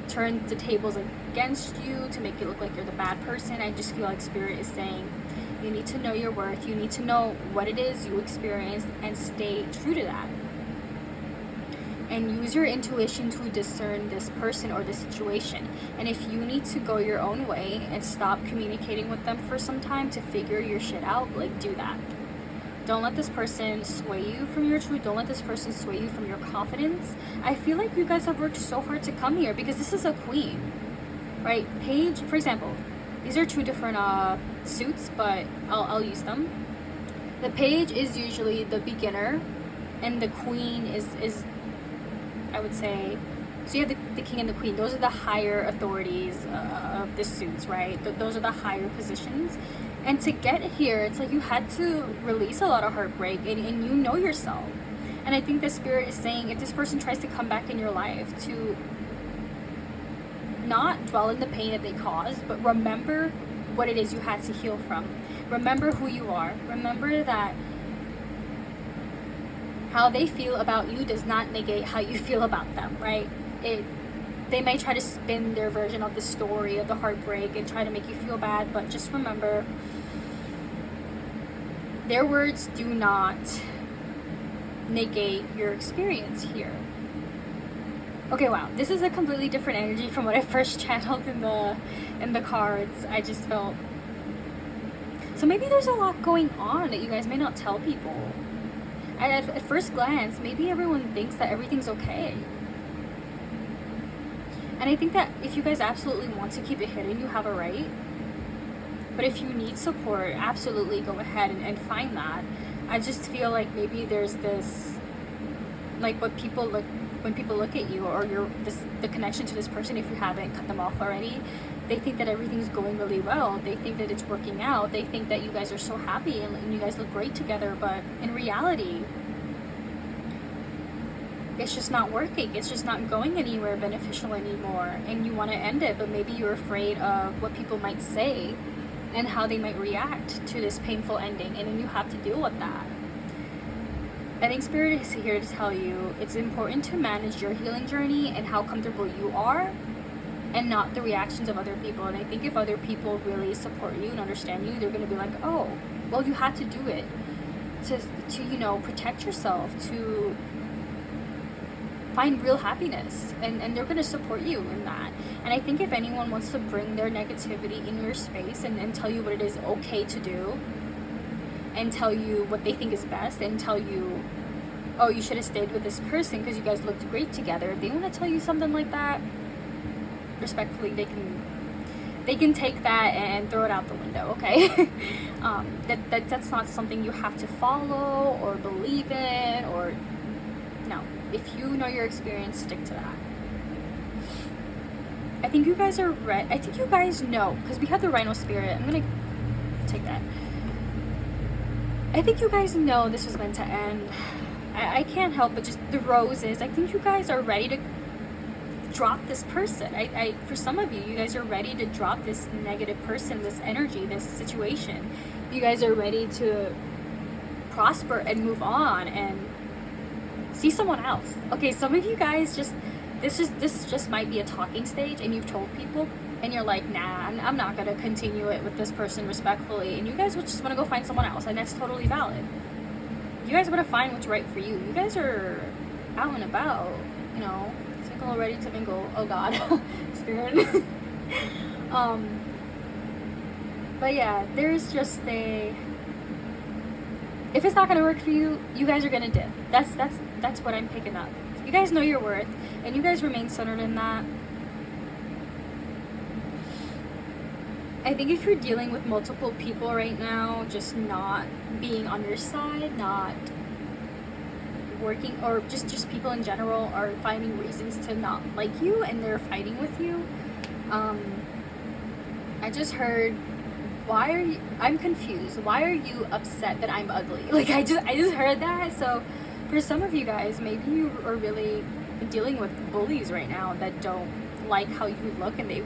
turn the tables against you to make it look like you're the bad person. I just feel like Spirit is saying you need to know your worth. You need to know what it is you experienced and stay true to that. And use your intuition to discern this person or this situation. And if you need to go your own way and stop communicating with them for some time to figure your shit out, like, do that. Don't let this person sway you from your truth. Don't let this person sway you from your confidence. I feel like you guys have worked so hard to come here because this is a queen, right? Page, for example, these are 2 different suits, but I'll use them. The page is usually the beginner, and the queen is I would say, so you have the king and the queen. Those are the higher authorities of the suits, right? Those are the higher positions. And to get here, it's like you had to release a lot of heartbreak, and you know yourself. And I think the Spirit is saying if this person tries to come back in your life, to not dwell in the pain that they caused, but remember what it is you had to heal from. Remember who you are. Remember that how they feel about you does not negate how you feel about them, right? They may try to spin their version of the story of the heartbreak and try to make you feel bad, but just remember, their words do not negate your experience here. Okay, wow, this is a completely different energy from what I first channeled in the cards. I just felt, so maybe there's a lot going on that you guys may not tell people. At first glance, maybe everyone thinks that everything's okay. And I think that if you guys absolutely want to keep it hidden, you have a right. But if you need support, absolutely go ahead and find that. I just feel like maybe there's this, like, when people look at you, or the connection to this person, if you haven't cut them off already, they think that everything's going really well. They think that it's working out. They think that you guys are so happy and you guys look great together. But in reality, it's just not working. It's just not going anywhere beneficial anymore. And you want to end it, but maybe you're afraid of what people might say and how they might react to this painful ending. And then you have to deal with that. I think Spirit is here to tell you it's important to manage your healing journey and how comfortable you are, and not the reactions of other people. And I think if other people really support you and understand you, they're going to be like, oh, well, you had to do it to protect yourself, to find real happiness, and they're going to support you in that. And I think if anyone wants to bring their negativity in your space and tell you what it is okay to do, and tell you what they think is best, and tell you, oh, you should have stayed with this person because you guys looked great together, if they want to tell you something like that, respectfully, they can take that and throw it out the window, okay? That's not something you have to follow or believe in, or no. If you know your experience, stick to that. I think you guys are right. I think you guys know, because we have the Rhino Spirit. I'm gonna take that. I think you guys know this was meant to end. I can't help but just the roses. I think you guys are ready to drop this person. For some of you, you guys are ready to drop this negative person, this energy, this situation. You guys are ready to prosper and move on and see someone else. Okay, some of you guys this just might be a talking stage, and you've told people and you're like, nah, I'm not gonna continue it with this person respectfully, and you guys just want to go find someone else, and that's totally valid. You guys want to find what's right for you. You guys are out and about, you know, single, ready to mingle. Oh God, spirit. But yeah, there's just if it's not gonna work for you, you guys are gonna dip. That's what I'm picking up. You guys know your worth, and you guys remain centered in that. I think if you're dealing with multiple people right now, just not being on your side, not working, or just people in general are finding reasons to not like you, and they're fighting with you. I just heard, I'm confused. Why are you upset that I'm ugly? Like, I just heard that. So for some of you guys, maybe you are really dealing with bullies right now that don't like how you look, and they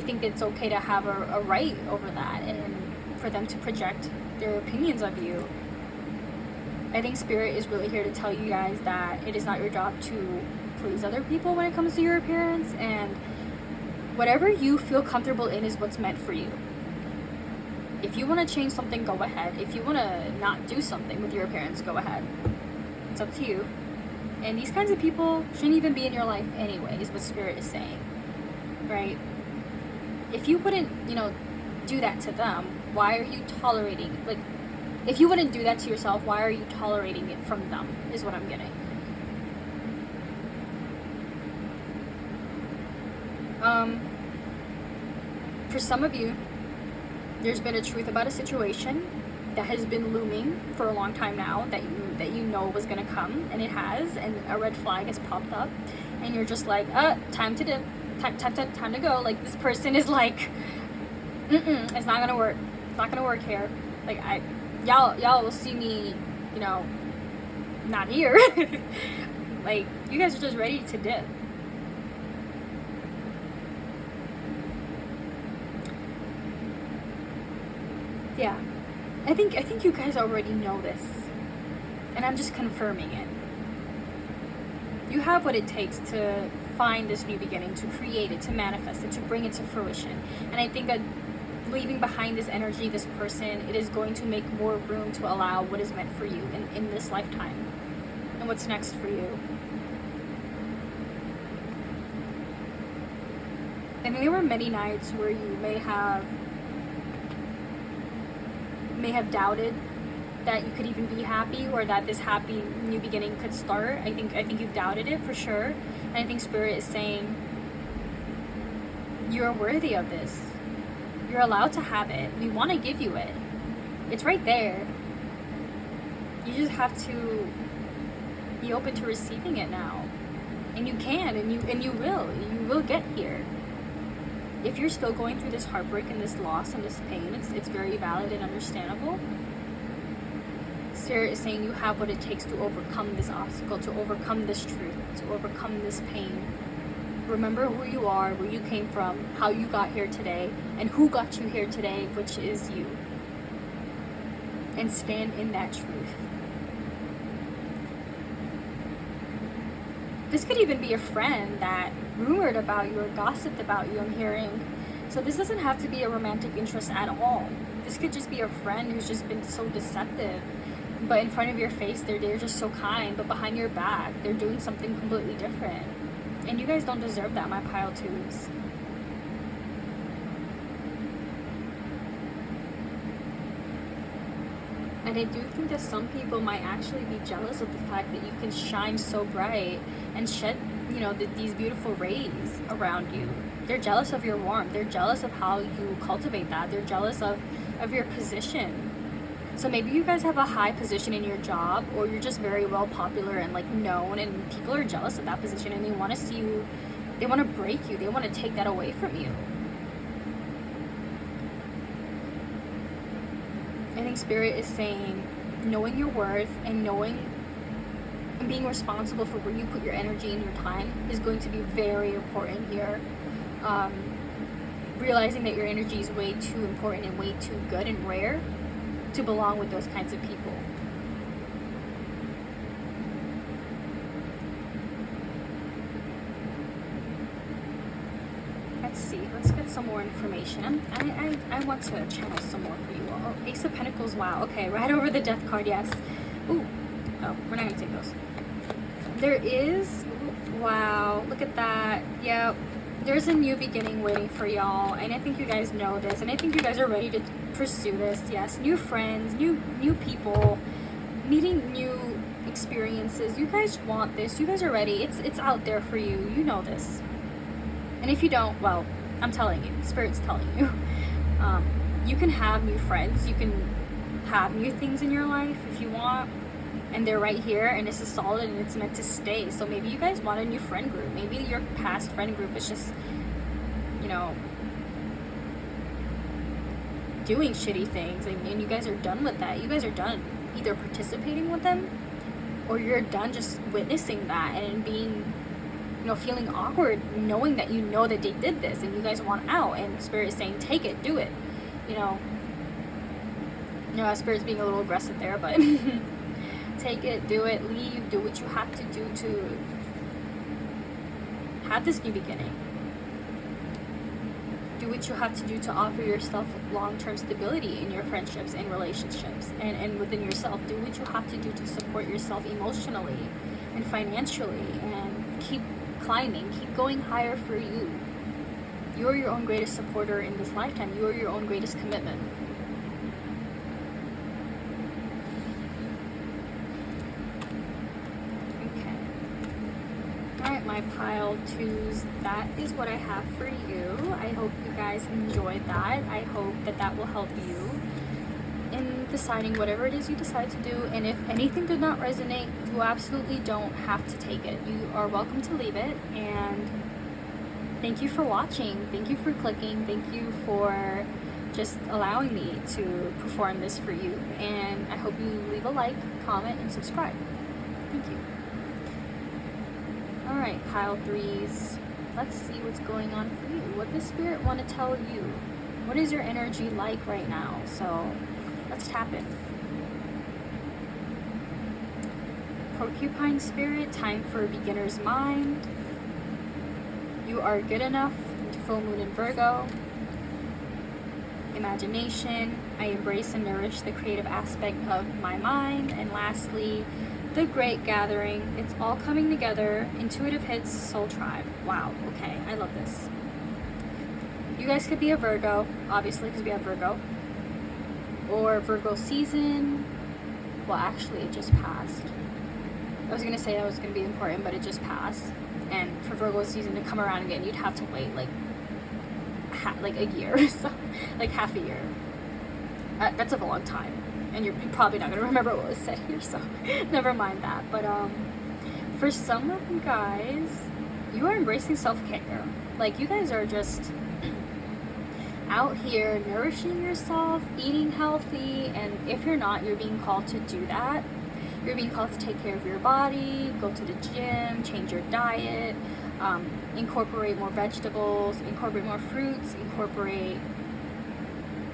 think it's okay to have a right over that, and for them to project their opinions of you. I think Spirit is really here to tell you guys that it is not your job to please other people when it comes to your appearance, and whatever you feel comfortable in is what's meant for you. If you want to change something, go ahead. If you want to not do something with your appearance, go ahead. It's up to you. And these kinds of people shouldn't even be in your life anyway, is what Spirit is saying, right? If you wouldn't, do that to them, why are you tolerating, if you wouldn't do that to yourself, why are you tolerating it from them, is what I'm getting. For some of you, there's been a truth about a situation that has been looming for a long time now, that you know was gonna come, and it has, and a red flag has popped up, and you're just like, time to dip, time to go. Like, this person is like, it's not gonna work. It's not gonna work here. Like, y'all will see me, not here. Like, you guys are just ready to dip. Yeah, I think you guys already know this, and I'm just confirming it. You have what it takes to find this new beginning, to create it, to manifest it, to bring it to fruition. And I think that leaving behind this energy, this person, it is going to make more room to allow what is meant for you in this lifetime, and what's next for you. I mean, there were many nights where you may have doubted that you could even be happy, or that this happy new beginning could start. I think you've doubted it for sure. And I think Spirit is saying you're worthy of this. You're allowed to have it. We want to give you it. It's right there. You just have to be open to receiving it now. And you can, and you will get here. If you're still going through this heartbreak and this loss and this pain, it's very valid and understandable. Spirit is saying you have what it takes to overcome this obstacle, to overcome this truth, to overcome this pain. Remember who you are, where you came from, how you got here today, and who got you here today, which is you. And stand in that truth. This could even be a friend that rumored about you or gossiped about you, I'm hearing. So this doesn't have to be a romantic interest at all. This could just be a friend who's just been so deceptive. But in front of your face, they're just so kind. But behind your back, they're doing something completely different. And you guys don't deserve that, my pile twos. And I do think that some people might actually be jealous of the fact that you can shine so bright and shed, these beautiful rays around you. They're jealous of your warmth. They're jealous of how you cultivate that. They're jealous of your position. So maybe you guys have a high position in your job, or you're just very well popular and known, and people are jealous of that position, and they want to see you, they want to break you, they want to take that away from you. I think Spirit is saying knowing your worth and knowing and being responsible for where you put your energy and your time is going to be very important here. Realizing that your energy is way too important and way too good and rare to belong with those kinds of people. Let's see, let's get some more information. I want to channel some more for you all. Oh, Ace of Pentacles, wow. Okay, right over the Death card, yes. Ooh, oh, we're not going to take those. There is, wow, look at that. Yep, there's a new beginning waiting for y'all, and I think you guys know this, and I think you guys are ready to pursue this. Yes, new friends, new people, meeting new experiences. You guys want this. You guys are ready. It's out there for you. You know this. And if you don't, well, I'm telling you, Spirit's telling you. You can have new friends. You can have new things in your life if you want. And they're right here, and this is solid, and it's meant to stay. So maybe you guys want a new friend group. Maybe your past friend group is just, you know, doing shitty things, and you guys are done with that. You guys are done either participating with them, or you're done just witnessing that and being, you know, feeling awkward knowing that you know that they did this and you guys want out, and Spirit is saying take it, do it, you know, Spirit's being a little aggressive there, but take it, do it, leave, do what you have to do to have this new beginning. Do what you have to do to offer yourself long-term stability in your friendships and relationships, and within yourself. Do what you have to do to support yourself emotionally and financially, and keep climbing, keep going higher for you. You are your own greatest supporter in this lifetime. You are your own greatest commitment. My pile twos, that is what I have for you. I hope you guys enjoyed that. I hope that that will help you in deciding whatever it is you decide to do. And if anything did not resonate, you absolutely don't have to take it. You are welcome to leave it. And thank you for watching. Thank you for clicking. Thank you for just allowing me to perform this for you. And I hope you leave a like, comment, and subscribe. Thank you. Alright, pile threes. Let's see what's going on for you. What does Spirit want to tell you? What is your energy like right now? So, let's tap in. Porcupine Spirit, time for a beginner's mind. You are good enough. Full moon in Virgo. Imagination. I embrace and nourish the creative aspect of my mind. And lastly, the Great Gathering. It's all coming together. Intuitive hits, soul tribe. Wow, okay, I love this. You guys could be a Virgo, obviously, because we have Virgo. Or Virgo season. Well, actually, it just passed. I was going to say that was going to be important, but it just passed. And for Virgo season to come around again, you'd have to wait like a year. So, like half a year. That's a long time. And you're probably not going to remember what was said here, so never mind that. But for some of you guys, you are embracing self-care. Like, you guys are just out here nourishing yourself, eating healthy, and if you're not, you're being called to do that. You're being called to take care of your body, go to the gym, change your diet, incorporate more vegetables, incorporate more fruits, incorporate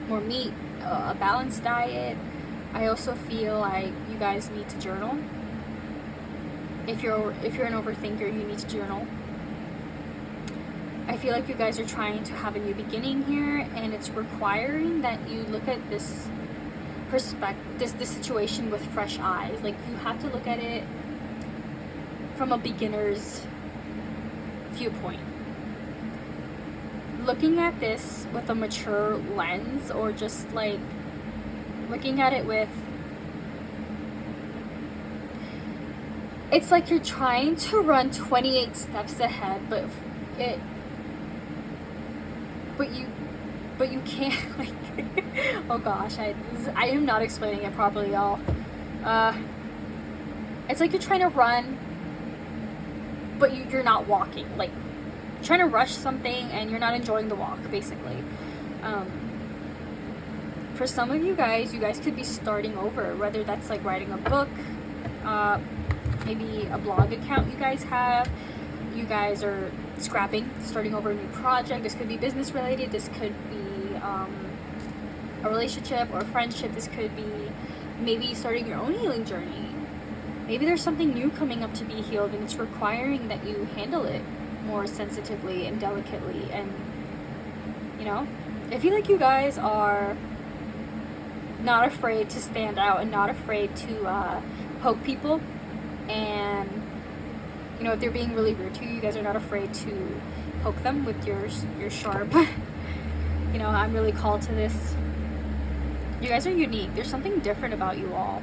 more meat, a balanced diet. I also feel like you guys need to journal. If you're an overthinker, you need to journal. I feel like you guys are trying to have a new beginning here, and it's requiring that you look at this this situation with fresh eyes. Like, you have to look at it from a beginner's viewpoint. Looking at this with a mature lens, or just like looking at it with, it's like you're trying to run 28 steps ahead, but you can't, like, oh gosh, I am not explaining it properly, y'all. It's like you're trying to run, but you're not walking. Like, you're trying to rush something and you're not enjoying the walk, basically. For some of you guys could be starting over, whether that's like writing a book, maybe a blog account you guys have. You guys are scrapping, starting over a new project. This could be business related. This could be a relationship or a friendship. This could be maybe starting your own healing journey. Maybe there's something new coming up to be healed, and it's requiring that you handle it more sensitively and delicately. And you know, I feel like you guys are not afraid to stand out and not afraid to poke people. And you know, if they're being really rude to you, you guys are not afraid to poke them with your sharp you know, I'm really called to this. You guys are unique. There's something different about you all.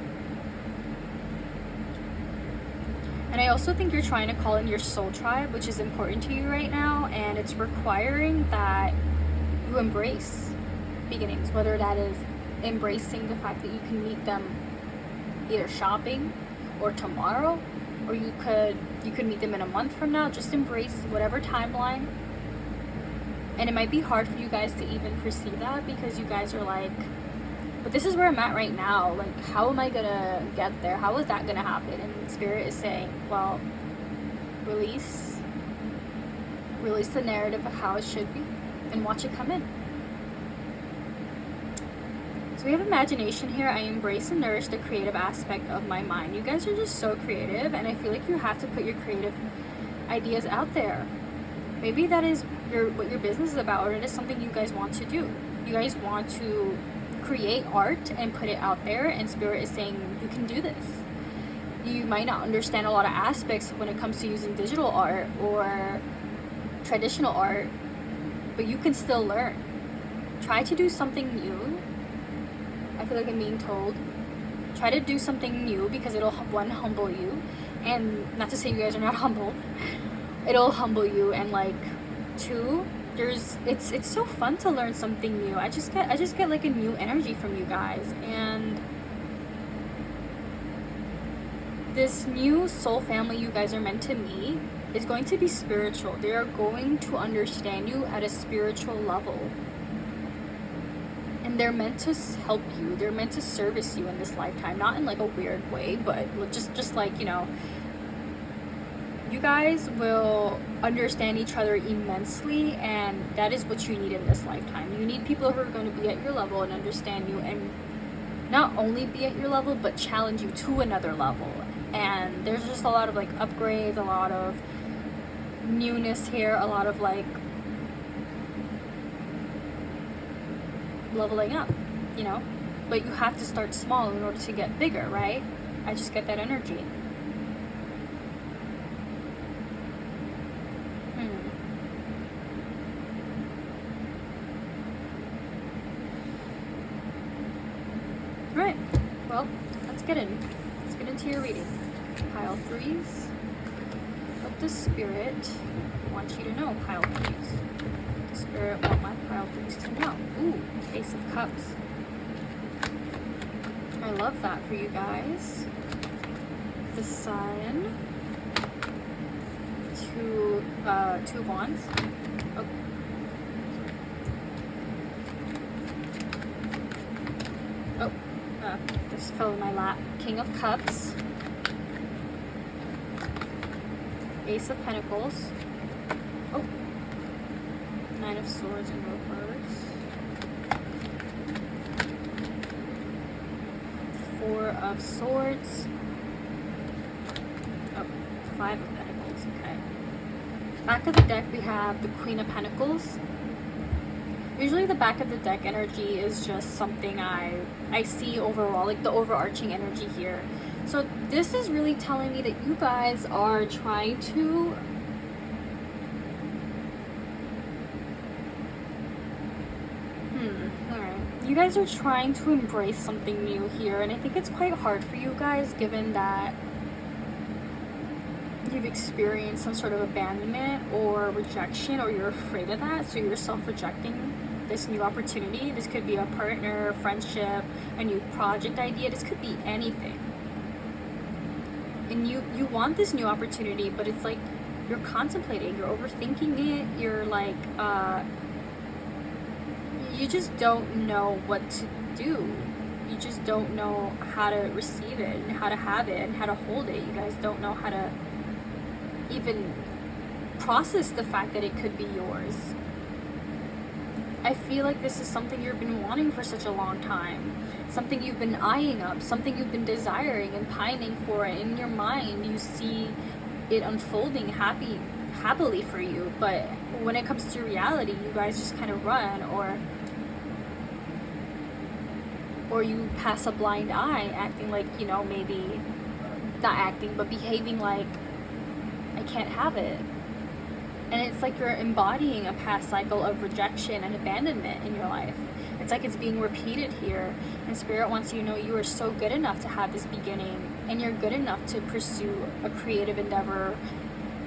And I also think you're trying to call in your soul tribe, which is important to you right now, and it's requiring that you embrace beginnings, whether that is embracing the fact that you can meet them either shopping or tomorrow, or you could meet them in a month from now. Just embrace whatever timeline. And it might be hard for you guys to even perceive that, because you guys are like, but this is where I'm at right now. Like, how am I gonna get there? How is that gonna happen? And Spirit is saying, well, release the narrative of how it should be and watch it come in. So we have imagination here. I embrace and nourish the creative aspect of my mind. You guys are just so creative, and I feel like you have to put your creative ideas out there. Maybe that is what your business is about, or it is something you guys want to do. You guys want to create art and put it out there, and Spirit is saying you can do this. You might not understand a lot of aspects when it comes to using digital art or traditional art, but you can still learn. Try to do something new. I feel like I'm being told, try to do something new, because it'll, one, humble you, and not to say you guys are not humble, it'll humble you, and like, two, it's so fun to learn something new. I just get like a new energy from you guys, and this new soul family you guys are meant to meet is going to be spiritual. They are going to understand you at a spiritual level, and they're meant to help you. They're meant to service you in this lifetime, not in like a weird way, but just like, you know, you guys will understand each other immensely, and that is what you need in this lifetime. You need people who are going to be at your level and understand you, and not only be at your level, but challenge you to another level. And there's just a lot of like upgrades, a lot of newness here, a lot of like leveling up, you know? But you have to start small in order to get bigger, right? I just get that energy. Right, well, let's get into your reading. Pile threes. What does Spirit want you to know, pile threes? What does Spirit want my pile threes to know? Ooh, Ace of Cups. I love that for you guys. The Sun. Two of Wands. Oh. Just fell in my lap. King of Cups. Ace of Pentacles. Oh. Nine of Swords in reverse. Four of Swords. Oh, Five of Pentacles. Okay. Back of the deck we have the Queen of Pentacles. Usually the back of the deck energy is just something I see overall, like the overarching energy here. So this is really telling me that you guys are trying to alright. You guys are trying to embrace something new here, and I think it's quite hard for you guys, given that you've experienced some sort of abandonment or rejection, or you're afraid of that, so you're self-rejecting this new opportunity. This could be a partner, a friendship, a new project idea. This could be anything. And you want this new opportunity, but it's like you're contemplating, you're overthinking it, you're like, you just don't know what to do. you just don't know how to receive it and how to have it and how to hold it. You guys don't know how to even process the fact that it could be yours. I feel like this is something you've been wanting for such a long time, something you've been eyeing up, something you've been desiring and pining for. In your mind, you see it unfolding happily for you, but when it comes to reality, you guys just kind of run, or you pass a blind eye, acting like, you know, maybe not acting, but behaving like, I can't have it. And it's like you're embodying a past cycle of rejection and abandonment in your life. It's like it's being repeated here. And Spirit wants you to know you are so good enough to have this beginning, and you're good enough to pursue a creative endeavor.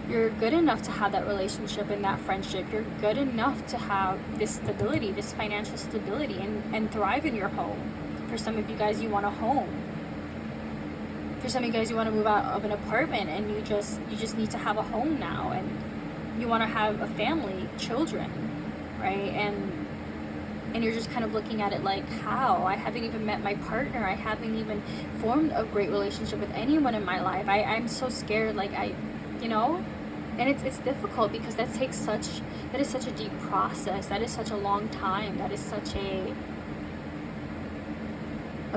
You're good enough to have that relationship and that friendship. You're good enough to have this stability, this financial stability, and thrive in your home. For some of you guys, you want a home. For some of you guys, you want to move out of an apartment, and you just need to have a home now, and you want to have a family, children, right? And you're just kind of looking at it like, how? I haven't even met my partner. I haven't even formed a great relationship with anyone in my life. I'm so scared, like, you know? And it's difficult because that is such a deep process. That is such a long time. That is such a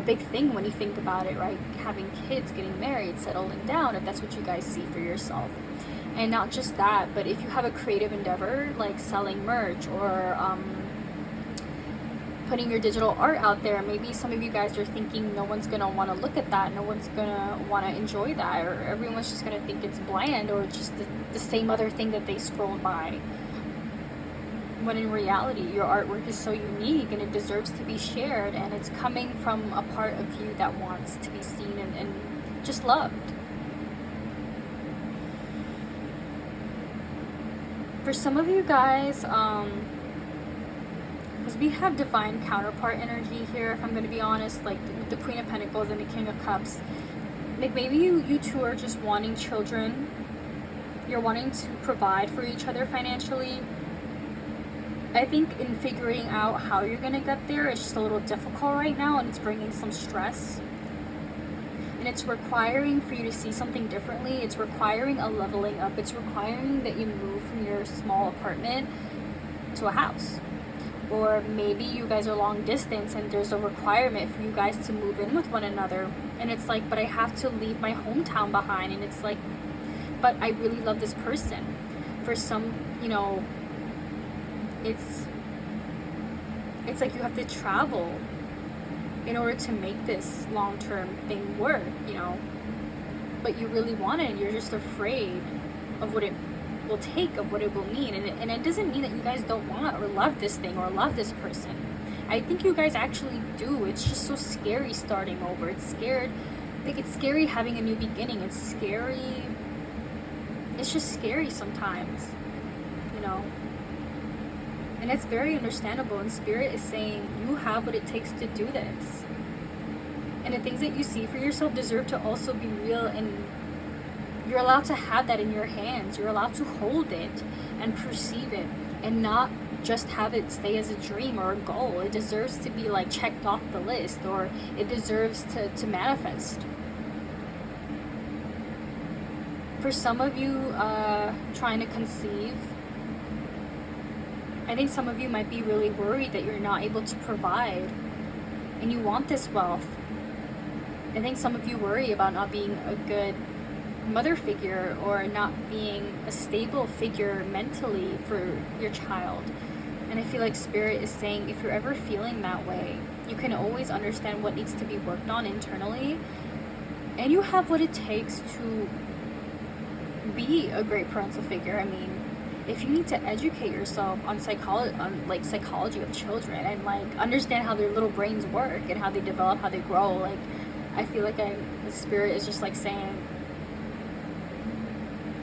big thing when you think about it, right? Having kids, getting married, settling down, if that's what you guys see for yourself. And not just that, but if you have a creative endeavor like selling merch or putting your digital art out there, maybe some of you guys are thinking no one's gonna want to look at that, no one's gonna want to enjoy that, or everyone's just gonna think it's bland or just the same other thing that they scrolled by. When in reality, your artwork is so unique and it deserves to be shared, and it's coming from a part of you that wants to be seen and just loved. For some of you guys, because we have divine counterpart energy here, if I'm going to be honest, like the Queen of Pentacles and the King of Cups, like maybe you two are just wanting children. You're wanting to provide for each other financially. I think in figuring out how you're going to get there, it's just a little difficult right now, and it's bringing some stress. And it's requiring for you to see something differently. It's requiring a leveling up. It's requiring that you move from your small apartment to a house. Or maybe you guys are long distance and there's a requirement for you guys to move in with one another. And it's like, but I have to leave my hometown behind. And it's like, but I really love this person. For some, you know, it's like you have to travel in order to make this long-term thing work, you know. But you really want it, and you're just afraid of what it will take, of what it will mean. And it doesn't mean that you guys don't want or love this thing or love this person. I think you guys actually do. It's just so scary starting over. It's scared. Like, it's scary having a new beginning. It's scary. It's just scary sometimes, you know. And it's very understandable, and Spirit is saying you have what it takes to do this. And the things that you see for yourself deserve to also be real, and you're allowed to have that in your hands. You're allowed to hold it and perceive it, and not just have it stay as a dream or a goal. It deserves to be like checked off the list, or it deserves to manifest. For some of you trying to conceive, I think some of you might be really worried that you're not able to provide, and you want this wealth. I think some of you worry about not being a good mother figure or not being a stable figure mentally for your child. And I feel like Spirit is saying if you're ever feeling that way, you can always understand what needs to be worked on internally, and you have what it takes to be a great parental figure. I mean, if you need to educate yourself on psychology of children, and like understand how their little brains work and how they develop, how they grow, like I feel like the Spirit is just like saying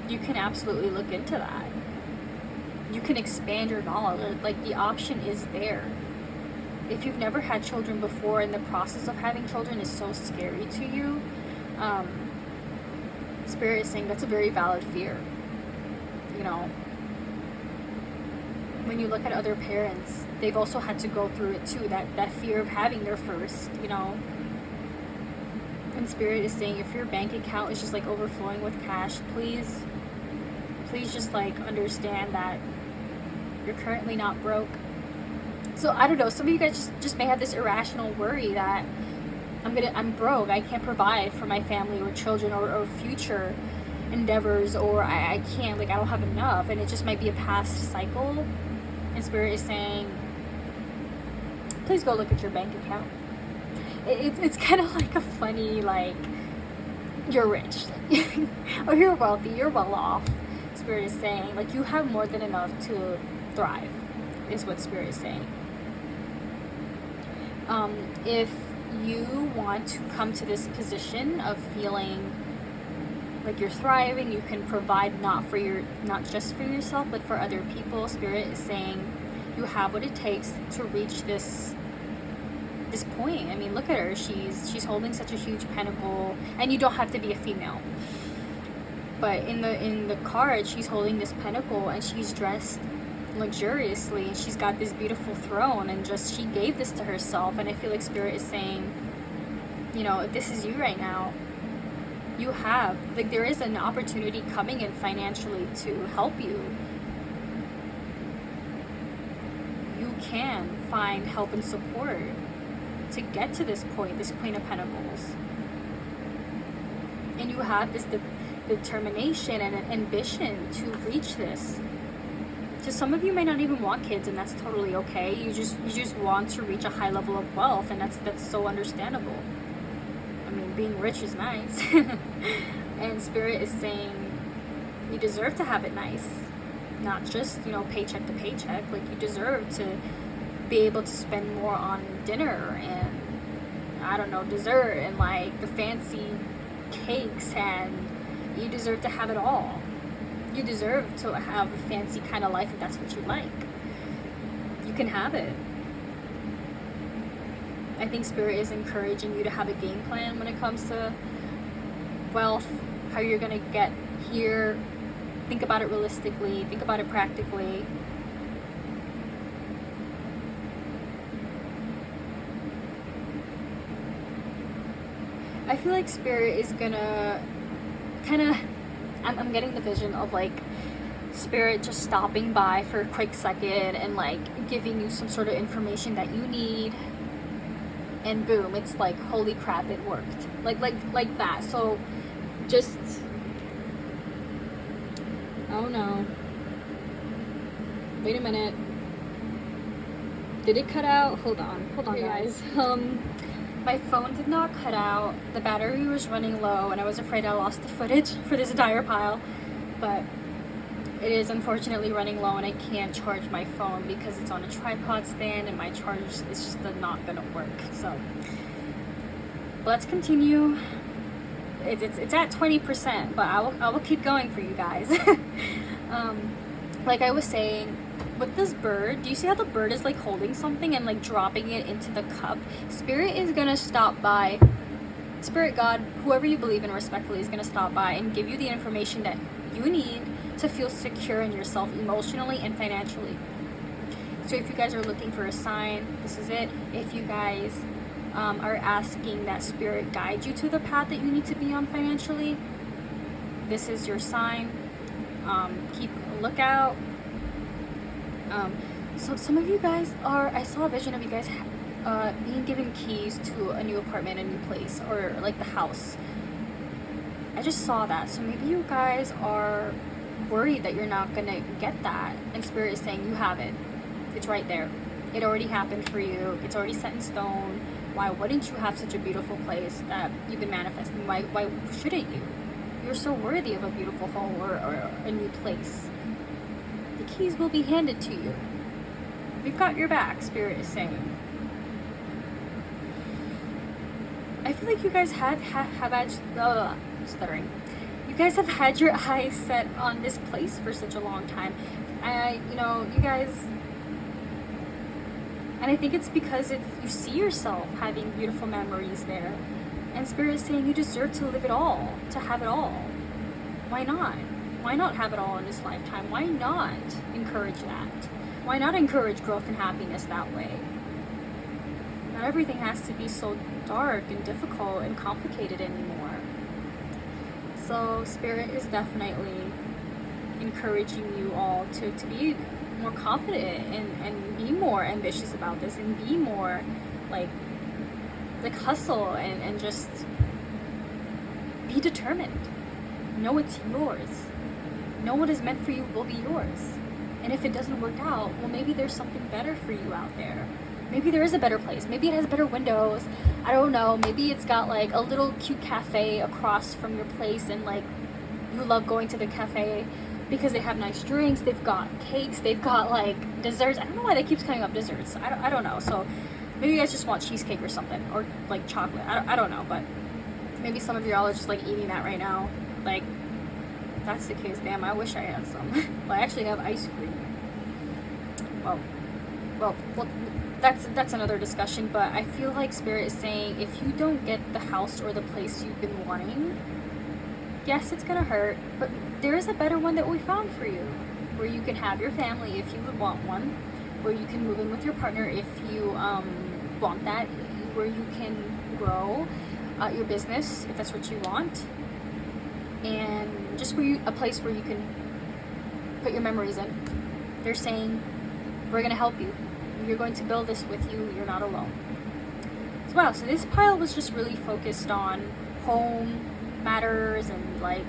you can absolutely look into that. You can expand your knowledge. Like, the option is there. If you've never had children before and the process of having children is so scary to you, Spirit is saying that's a very valid fear. You know, when you look at other parents, they've also had to go through it too, that fear of having their first, you know. And Spirit is saying, if your bank account is just like overflowing with cash, please just like understand that you're currently not broke. So I don't know, some of you guys just may have this irrational worry that I'm broke, I can't provide for my family or children or future endeavors, or I can't, like I don't have enough, and it just might be a past cycle. And Spirit is saying, please go look at your bank account. It's kind of like a funny, like, you're rich or you're wealthy, you're well off. Spirit is saying, like, you have more than enough to thrive, is what Spirit is saying. If you want to come to this position of feeling like you're thriving, you can provide not just for yourself, but for other people. Spirit is saying you have what it takes to reach this point. I mean, look at her. She's holding such a huge pentacle, and you don't have to be a female. But in the card, she's holding this pentacle, and she's dressed luxuriously, and she's got this beautiful throne, and just she gave this to herself. And I feel like Spirit is saying, you know, if this is you right now, you have, like, there is an opportunity coming in financially to help you. You can find help and support to get to this point, this Queen of Pentacles. And you have this determination and an ambition to reach this. So some of you may not even want kids, and that's totally okay. You just want to reach a high level of wealth, and that's so understandable. I mean, being rich is nice. And Spirit is saying you deserve to have it nice, not just, you know, paycheck to paycheck. Like, you deserve to be able to spend more on dinner and, I don't know, dessert and like the fancy cakes, and you deserve to have it all. You deserve to have a fancy kind of life if that's what you like. You can have it. I think Spirit is encouraging you to have a game plan when it comes to wealth, how you're going to get here. Think about it realistically, think about it practically. I feel like Spirit is gonna kind of, I'm getting the vision of like Spirit just stopping by for a quick second and like giving you some sort of information that you need, and boom, it's like, holy crap, it worked. Like that. So just, oh no, wait a minute, did it cut out? Hold on okay, guys. My phone did not cut out. The battery was running low, and I was afraid I lost the footage for this entire pile. But it is unfortunately running low, and I can't charge my phone because it's on a tripod stand, and my charge is just not gonna work. So let's continue. It's at 20%, but I will keep going for you guys. Like I was saying, with this bird, do you see how the bird is like holding something and like dropping it into the cup? Spirit is gonna stop by. Spirit, God, whoever you believe in respectfully, is gonna stop by and give you the information that you need to feel secure in yourself emotionally and financially. So if you guys are looking for a sign, this is it. If you guys are asking that Spirit guide you to the path that you need to be on financially, this is your sign. Keep a lookout. So some of you guys are, I saw a vision of you guys being given keys to a new apartment, a new place, or like the house. I just saw that. So maybe you guys are worried that you're not gonna get that, and Spirit is saying you have it. It's right there. It already happened for you. It's already set in stone. Why wouldn't you have such a beautiful place that you've been manifesting? Why shouldn't you? You're so worthy of a beautiful home or a new place. The keys will be handed to you. We've got your back, Spirit is saying. I feel like you guys have had stuttering. You guys have had your eyes set on this place for such a long time. You guys, and I think it's because you see yourself having beautiful memories there. And Spirit is saying you deserve to live it all, to have it all. Why not? Why not have it all in this lifetime? Why not encourage that? Why not encourage growth and happiness that way? Not everything has to be so dark and difficult and complicated anymore. So Spirit is definitely encouraging you all to be more confident and be more ambitious about this, and be more like hustle and just be determined. Know it's yours. Know what is meant for you will be yours. And if it doesn't work out, well, maybe there's something better for you out there. Maybe there is a better place. Maybe it has better windows. I don't know. Maybe it's got like a little cute cafe across from your place, and like you love going to the cafe because they have nice drinks. They've got cakes. They've got like desserts. I don't know why that keeps coming up, desserts. I don't know. So maybe you guys just want cheesecake or something, or like chocolate. I don't know. But maybe some of y'all are just like eating that right now. Like, if that's the case, damn, I wish I had some. Well, I actually have ice cream. Well, that's another discussion, but I feel like Spirit is saying if you don't get the house or the place you've been wanting, yes, it's gonna hurt, but there is a better one that we found for you, where you can have your family if you would want one, where you can move in with your partner if you want that, where you can grow your business if that's what you want, and just a place where you can put your memories in. They're saying, we're going to help you. You're going to build this with you. You're not alone. So, wow, so this pile was just really focused on home matters and like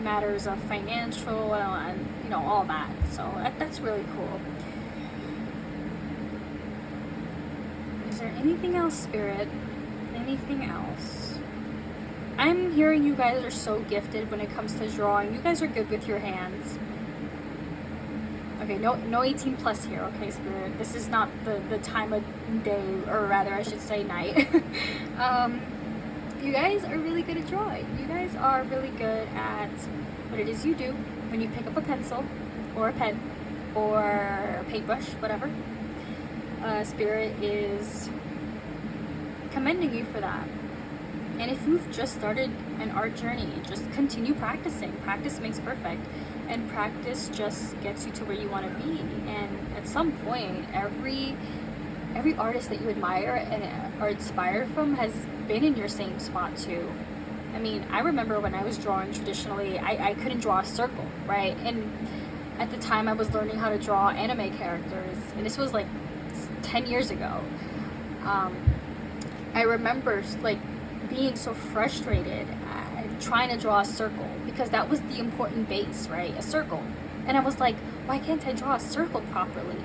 matters of financial and you know, all that. So that's really cool. Is there anything else, Spirit? Anything else? I'm hearing you guys are so gifted when it comes to drawing. You guys are good with your hands. Okay, no 18 plus here, okay, Spirit? This is not the time of day, or rather I should say night. You guys are really good at drawing. You guys are really good at what it is you do when you pick up a pencil or a pen or a paintbrush, whatever. Spirit is commending you for that. And if you've just started an art journey, just continue practicing. Practice makes perfect. And practice just gets you to where you want to be. And at some point, every artist that you admire and are inspired from has been in your same spot too. I mean, I remember when I was drawing traditionally, I couldn't draw a circle, right? And at the time I was learning how to draw anime characters, and this was like 10 years ago. I remember like being so frustrated trying to draw a circle, because that was the important base, right? A circle. And I was like, why can't I draw a circle properly?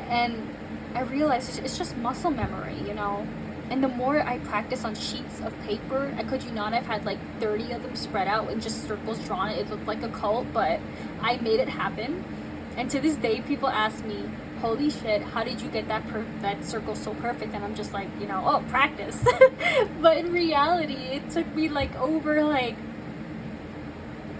And I realized it's just muscle memory, you know? And the more I practice on sheets of paper, I could you not, I've had like 30 of them spread out and just circles drawn. It looked like a cult, but I made it happen. And to this day, people ask me, holy shit, how did you get that circle so perfect? And I'm just like, you know, oh, practice. But in reality, it took me like over like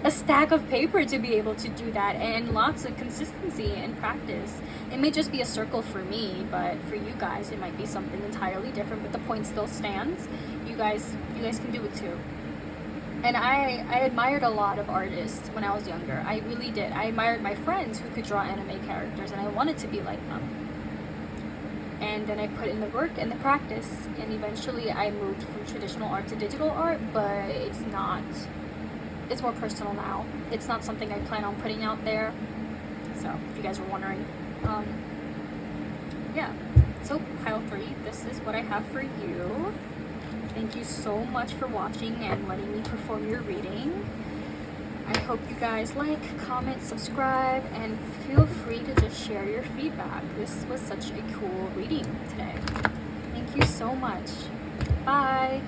a stack of paper to be able to do that, and lots of consistency and practice. It may just be a circle for me, but for you guys it might be something entirely different, but the point still stands. You guys can do it too. And I admired a lot of artists when I was younger. I really did. I admired my friends who could draw anime characters, and I wanted to be like them. And then I put in the work and the practice, and eventually I moved from traditional art to digital art, but it's more personal now. It's not something I plan on putting out there. So, if you guys were wondering. Yeah. So, pile 3, this is what I have for you. Thank you so much for watching and letting me perform your reading. I hope you guys like, comment, subscribe, and feel free to just share your feedback. This was such a cool reading today. Thank you so much. Bye.